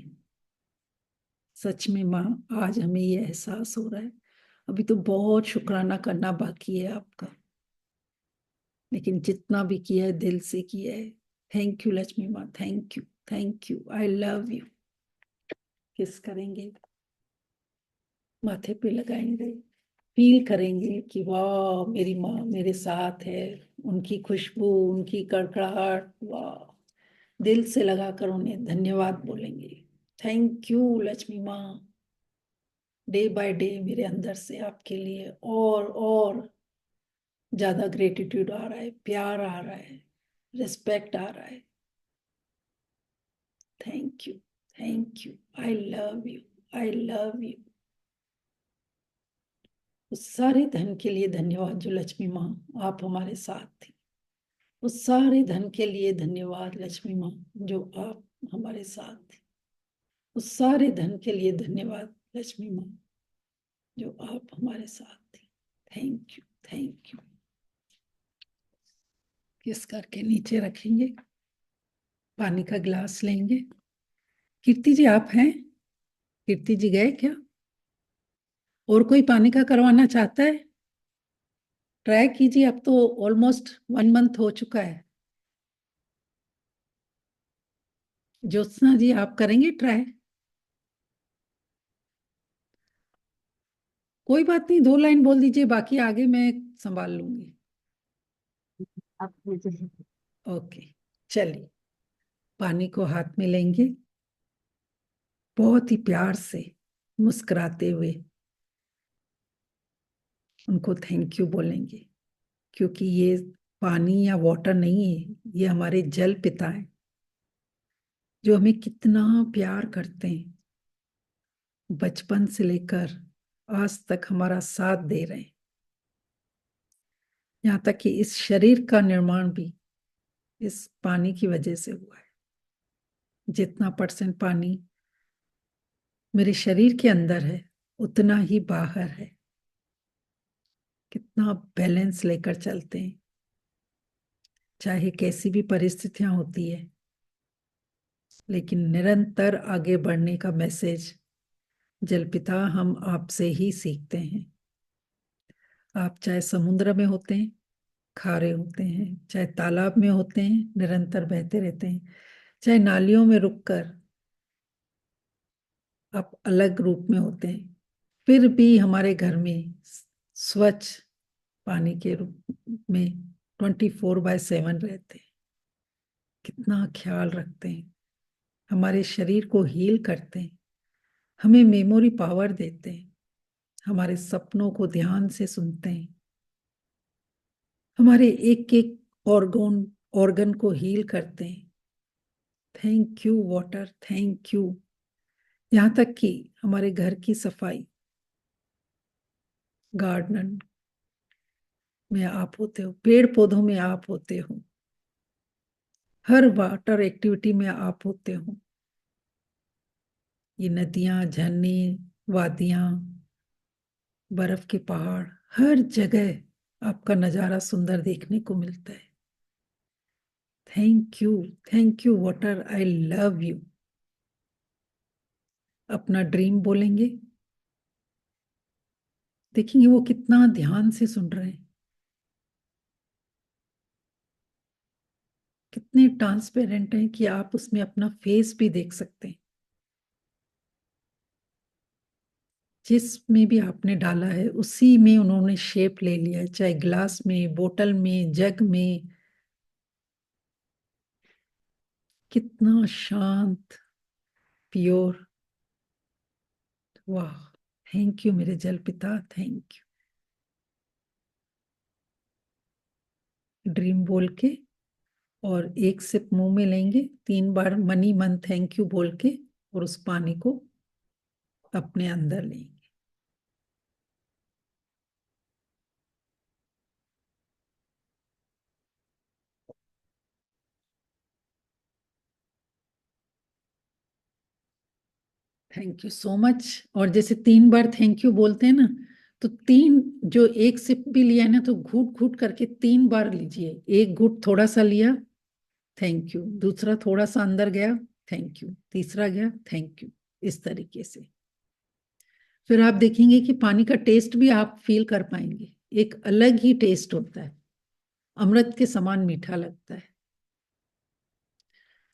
सच में माँ, आज हमें ये एहसास हो रहा है। अभी तो बहुत शुक्राना करना बाकी है आपका, लेकिन जितना भी किया है दिल से किया है। थैंक यू लक्ष्मी माँ, thank you, thank you, I love you. किस करेंगे, माथे पे लगाएंगे, फील करेंगे कि वाह मेरी माँ मेरे साथ है, उनकी खुशबू, उनकी कड़कड़ाहट, वाह। दिल से लगाकर उन्हें धन्यवाद बोलेंगे। थैंक यू लक्ष्मी माँ। डे बाय डे मेरे अंदर से आपके लिए और ज्यादा ग्रेटिट्यूड आ रहा है, प्यार आ रहा है, रिस्पेक्ट आ रहा है। Thank you, thank you, I love you, I love you. उस सारे धन के लिए धन्यवाद जो लक्ष्मी माँ आप हमारे साथ थी। उस सारे धन के लिए धन्यवाद लक्ष्मी माँ जो आप हमारे साथ थी। उस सारे धन के लिए धन्यवाद लक्ष्मी माँ जो आप हमारे साथ थी। Thank you, thank you. किस करके नीचे रखेंगे, पानी का गिलास लेंगे। कीर्ति जी आप हैं? कीर्ति जी गए क्या? और कोई पानी का करवाना चाहता है? ट्राई कीजिए, अब तो ऑलमोस्ट 1 मंथ हो चुका है। ज्योत्सना जी आप करेंगे ट्राई? कोई बात नहीं, 2 लाइन बोल दीजिए, बाकी आगे मैं संभाल लूंगी। आप कीजिए। ओके, चलिए, पानी को हाथ में लेंगे, बहुत ही प्यार से मुस्कुराते हुए उनको थैंक यू बोलेंगे, क्योंकि ये पानी या वाटर नहीं है, ये हमारे जल पिता हैं जो हमें कितना प्यार करते हैं, बचपन से लेकर आज तक हमारा साथ दे रहे हैं। यहाँ तक कि इस शरीर का निर्माण भी इस पानी की वजह से हुआ है। जितना % पानी मेरे शरीर के अंदर है उतना ही बाहर है। कितना बैलेंस लेकर चलते हैं, चाहे कैसी भी परिस्थितियां होती है, लेकिन निरंतर आगे बढ़ने का मैसेज जलपिता हम आपसे ही सीखते हैं। आप चाहे समुद्र में होते हैं, खारे होते हैं, चाहे तालाब में होते हैं, निरंतर बहते रहते हैं, चाहे नालियों में रुककर आप अलग रूप में होते हैं, फिर भी हमारे घर में स्वच्छ पानी के रूप में 24/7 रहते हैं। कितना ख्याल रखते हैं, हमारे शरीर को हील करते हैं, हमें मेमोरी पावर देते हैं, हमारे सपनों को ध्यान से सुनते हैं, हमारे एक एक ऑर्गन को हील करते हैं। Thank you water, thank you. यहाँ तक कि हमारे घर की सफाई, गार्डन में आप होते हो, पेड़ पौधों में आप होते हो, हर वाटर एक्टिविटी में आप होते हो। ये नदियां, झरने, वादियां, बर्फ के पहाड़, हर जगह आपका नजारा सुंदर देखने को मिलता है। Thank you water, I love you. अपना ड्रीम बोलेंगे, देखेंगे वो कितना ध्यान से सुन रहे हैं, कितने ट्रांसपेरेंट हैं कि आप उसमें अपना फेस भी देख सकते हैं। जिसमें भी आपने डाला है उसी में उन्होंने शेप ले लिया है, चाहे ग्लास में, बोतल में, जग में। कितना शांत, प्योर। वाह, थैंक यू मेरे जल पिता, थैंक यू। ड्रीम बोल के और एक सिप मुंह में लेंगे, 3 बार मनी मन थैंक यू बोल के, और उस पानी को अपने अंदर लेंगे। Thank you so much. और जैसे 3 बार थैंक यू बोलते हैं ना, तो 3 जो एक सिप भी लिया है ना, तो घूट घूट करके 3 बार लीजिए। एक घूट थोड़ा सा लिया, थैंक यू। दूसरा थोड़ा सा अंदर गया, थैंक यू। तीसरा गया, थैंक यू। इस तरीके से फिर आप देखेंगे कि पानी का टेस्ट भी आप फील कर पाएंगे। एक अलग ही टेस्ट होता है, अमृत के समान मीठा लगता है।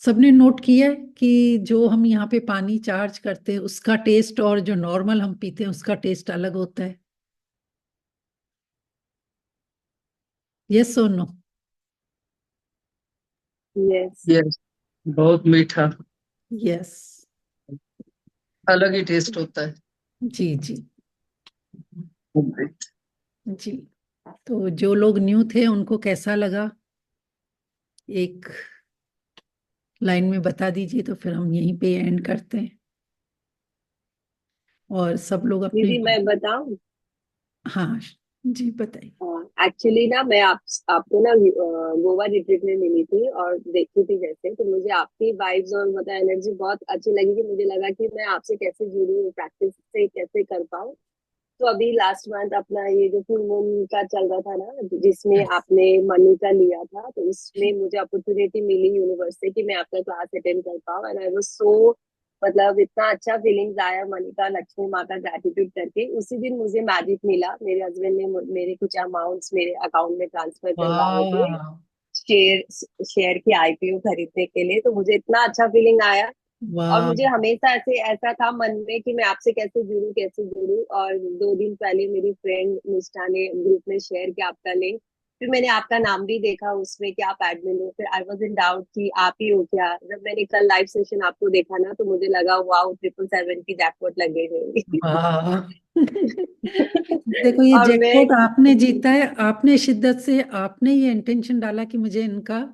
सबने नोट किया है कि जो हम यहाँ पे पानी चार्ज करते हैं उसका टेस्ट और जो नॉर्मल हम पीते हैं उसका टेस्ट अलग होता है। यस और नो? यस। यस, बहुत मीठा, यस, अलग ही टेस्ट होता है। जी जी जी। तो जो लोग न्यू थे उनको कैसा लगा, एक लाइन में बता दीजिए, तो फिर हम यहीं पे एंड करते हैं। और सब लोग अपने, दीदी मैं बताऊं? हाँ जी बताइए। एक्चुअली ना मैं आपको ना गोवा रिट्रीट में मिली थी और देखी थी जैसे, तो मुझे आपकी वाइब्स और मतलब एनर्जी बहुत अच्छी लगी कि मुझे लगा कि मैं आपसे कैसे जुड़ी, प्रैक्टिस से कैसे कर पाऊँ। तो अभी लास्ट मंथ अपना ये जो फुल मून का चल रहा था ना, जिसमें Yes. आपने मनी का लिया था, तो उसमें मुझे अपॉर्चुनिटी मिली यूनिवर्स से कि मैं आपका क्लास अटेंड कर पाऊँ। एंड आई वाज सो, मतलब इतना अच्छा फीलिंग्स आया मनी का, लक्ष्मी माँ का ग्रेटिट्यूड करके। उसी दिन मुझे मैजिक मिला, मेरे हस्बैंड ने मेरे कुछ अमाउंट्स मेरे अकाउंट में ट्रांसफर करवाए थे वाह शेयर शेयर की आईपीओ खरीदने के लिए। तो मुझे इतना अच्छा फीलिंग आया, और वाह। मुझे हमेशा ऐसे ऐसा था मन में कि मैं आपसे कैसे जुड़ूं कैसे जुड़ूं। और 2 दिन पहले मेरी फ्रेंड निष्ठा ने ग्रुप में शेयर किया आपका लिंक, फिर मैंने आपका नाम भी देखा उसमें कि आप एडमिन हो, फिर आई वाज इन डाउट कि आप ही हो क्या। जब मैंने कल लाइव सेशन आपको देखा ना, तो मुझे लगा वाओ 777 की जैकपॉट लग गई मेरी। वाह। देखो ये और मैं, जैकपॉट आपने जीता है, आपने शिद्दत से, आपने ये इंटेंशन डाला कि मुझे इनका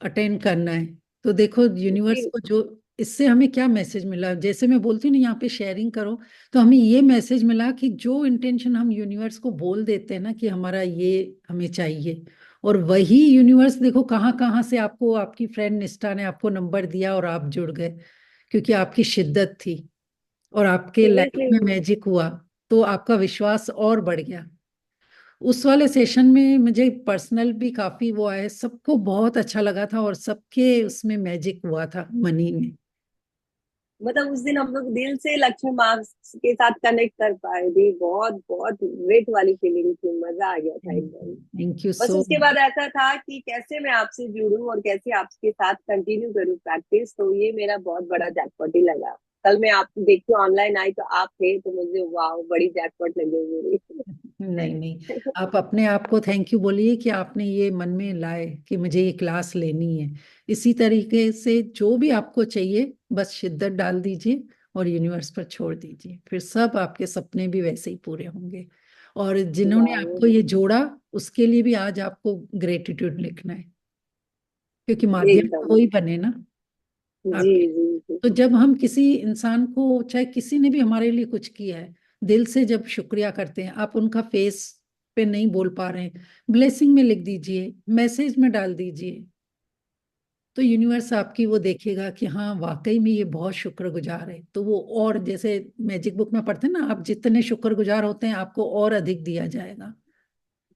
अटेंड करना है। तो देखो यूनिवर्स को जो, इससे हमें क्या मैसेज मिला, जैसे मैं बोलती हूँ ना यहाँ पे शेयरिंग करो, तो हमें ये मैसेज मिला कि जो इंटेंशन हम यूनिवर्स को बोल देते हैं ना कि हमारा ये हमें चाहिए, और वही यूनिवर्स देखो कहाँ कहाँ से आपको, आपकी फ्रेंड निष्ठा ने आपको नंबर दिया और आप जुड़ गए, क्योंकि आपकी शिद्दत थी और आपके लाइफ में सीरियसली मैजिक हुआ, तो आपका विश्वास और बढ़ गया। उस वाले सेशन में मुझे पर्सनल भी काफी वो आए, सबको बहुत अच्छा लगा था और सबके उसमें मैजिक हुआ था मनी में। मतलब उस दिन हम लोग दिल से लक्ष्मी माँ के साथ कनेक्ट कर पाए थे। बहुत बहुत ग्रेट वाली फीलिंग थी, मजा आ गया था एकदम। थैंक यू बस सो उसके बाद ऐसा था कि कैसे मैं आपसे जुड़ूं और कैसे आपके साथ कंटिन्यू करूं प्रैक्टिस, तो ये मेरा बहुत बड़ा जैकपॉट ही लगा। कल मैं आप देखी ऑनलाइन आई तो आप थे, तो मुझे वाह बड़ी जैकपॉट लगी मेरी। नहीं नहीं, आप अपने आप को थैंक यू बोलिए कि आपने ये मन में लाए कि मुझे ये क्लास लेनी है। इसी तरीके से जो भी आपको चाहिए बस शिद्दत डाल दीजिए और यूनिवर्स पर छोड़ दीजिए, फिर सब आपके सपने भी वैसे ही पूरे होंगे। और जिन्होंने वाह, आपको ये जोड़ा उसके लिए भी आज आपको ग्रेटिट्यूड लिखना है, क्योंकि माध्यम तो एकदम। वही बने ना जी आपके। जी जी। तो जब हम किसी इंसान को, चाहे किसी ने भी हमारे लिए कुछ किया है, दिल से जब शुक्रिया करते हैं, आप उनका फेस पे नहीं बोल पा रहे हैं, ब्लेसिंग में लिख दीजिए, मैसेज में डाल दीजिए, तो यूनिवर्स आपकी वो देखेगा कि हाँ वाकई में ये बहुत शुक्रगुजार है। तो वो और, जैसे मैजिक बुक में पढ़ते हैं ना, आप जितने शुक्रगुजार होते हैं आपको और अधिक दिया जाएगा।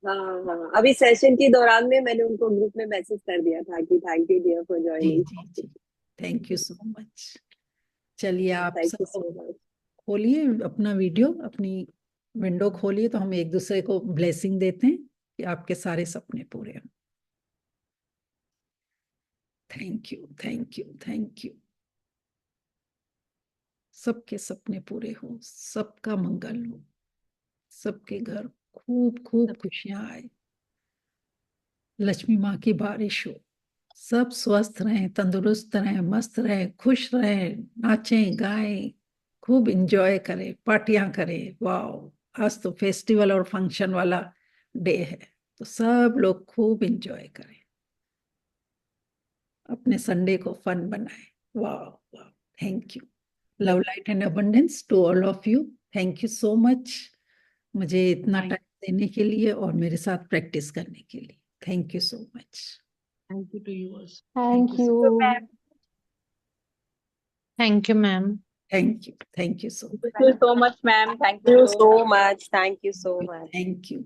हाँ हाँ, अभी सेशन के दौरान में मैंने उनको ग्रुप में मैसेज कर दिया था कि थैंक यू डियर फॉर जी ज्वाइनिंग। जी जी, थैंक यू सो मच। चलिए आप थैंक यू सब सो मच। खोलिए अपना वीडियो, अपनी विंडो खोलिए, तो हम एक दूसरे को ब्लेसिंग देते हैं कि आपके सारे सपने पूरे हों। Thank you thank you thank you. सबके सपने पूरे हो, सबका मंगल हो, सबके घर खूब खूब खुशियां आए, लक्ष्मी माँ की बारिश हो, सब स्वस्थ रहें, तंदुरुस्त रहें, मस्त रहें, खुश रहें, नाचें गाएं, खूब इंजॉय करें, पार्टियां करें। वाह, आज तो फेस्टिवल और फंक्शन वाला डे है, तो सब लोग खूब इंजॉय करें, अपने संडे को फन बनाएं। वाह वाह, thank you. Love light and abundance to all of you. Thank you so much मुझे इतना थैंक टाइम देने के लिए और मेरे साथ प्रैक्टिस करने के लिए। Thank you so much. You too you also. Thank thank you so you. Thank you ma'am. Thank you so much. Thank you so much, ma'am. Thank thank you you so so much. Much, thank you so much. Thank you.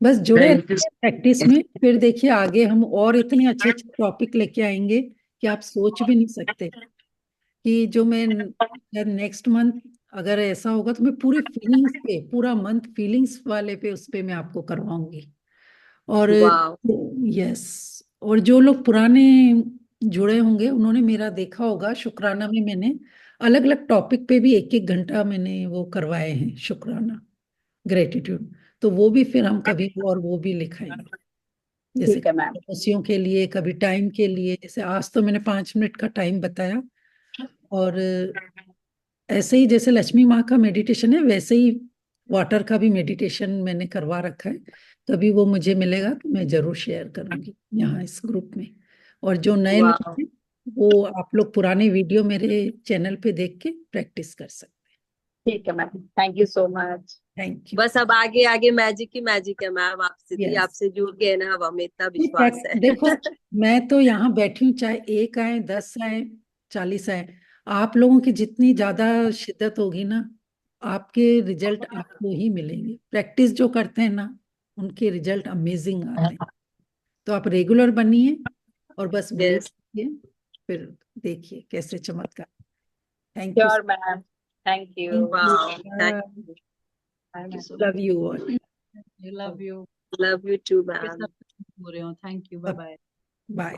बस जुड़े thank you. रहिए practice में, फिर देखिए आगे हम और इतने अच्छे अच्छे टॉपिक लेके आएंगे कि आप सोच भी नहीं सकते। कि जो मैं नेक्स्ट मंथ अगर ऐसा होगा तो मैं पूरी फीलिंग्स पे, पूरा मंथ फीलिंग्स वाले पे, उस पे मैं आपको करवाऊंगी। और वाह, यस, और जो लोग पुराने जुड़े होंगे उन्होंने मेरा देखा होगा, शुक्राना में मैंने अलग अलग टॉपिक पे भी एक एक घंटा मैंने वो करवाए हैं, शुक्राना, ग्रेटिट्यूड। तो वो भी फिर हम कभी और वो भी लिखाएंगे, जैसे ठीक है मैम। खुशियों के लिए, कभी टाइम के लिए। जैसे आज तो मैंने 5 मिनट का टाइम बताया, और ऐसे ही जैसे लक्ष्मी माँ का मेडिटेशन है वैसे ही वाटर का भी मेडिटेशन मैंने करवा रखा है। कभी वो मुझे मिलेगा तो मैं जरूर शेयर करूंगी यहाँ इस ग्रुप में। और जो नए वाह। लोग हैं वो आप लोग पुराने वीडियो मेरे चैनल पे देख के प्रैक्टिस कर सकते ठीक है ma'am. Thank you so much. हैं। Thank you. बस अब आगे आगे मैजिक ही मैजिक है मैम, आपसे यस, आपसे जुड़ गए ना, अब हमें इतना विश्वास है। देखो मैं तो यहाँ बैठी हूँ, चाहे एक आए, 10 आए, 40 आए, आप लोगों की जितनी ज्यादा शिद्दत होगी ना, आपके रिजल्ट आपको ही मिलेंगे। प्रैक्टिस जो करते हैं ना उनके रिजल्ट अमेजिंग आते हैं। तो आप रेगुलर बनिए और बस बिलीव यस। कीजिए, फिर देखिए कैसे चमत्कार। Thank you. Sure ma'am. Thank you. वाह, thank thank you so love much. You all. You love you. Love you too के मैम। सब पूरे हो। Thank you. Bye bye. Bye.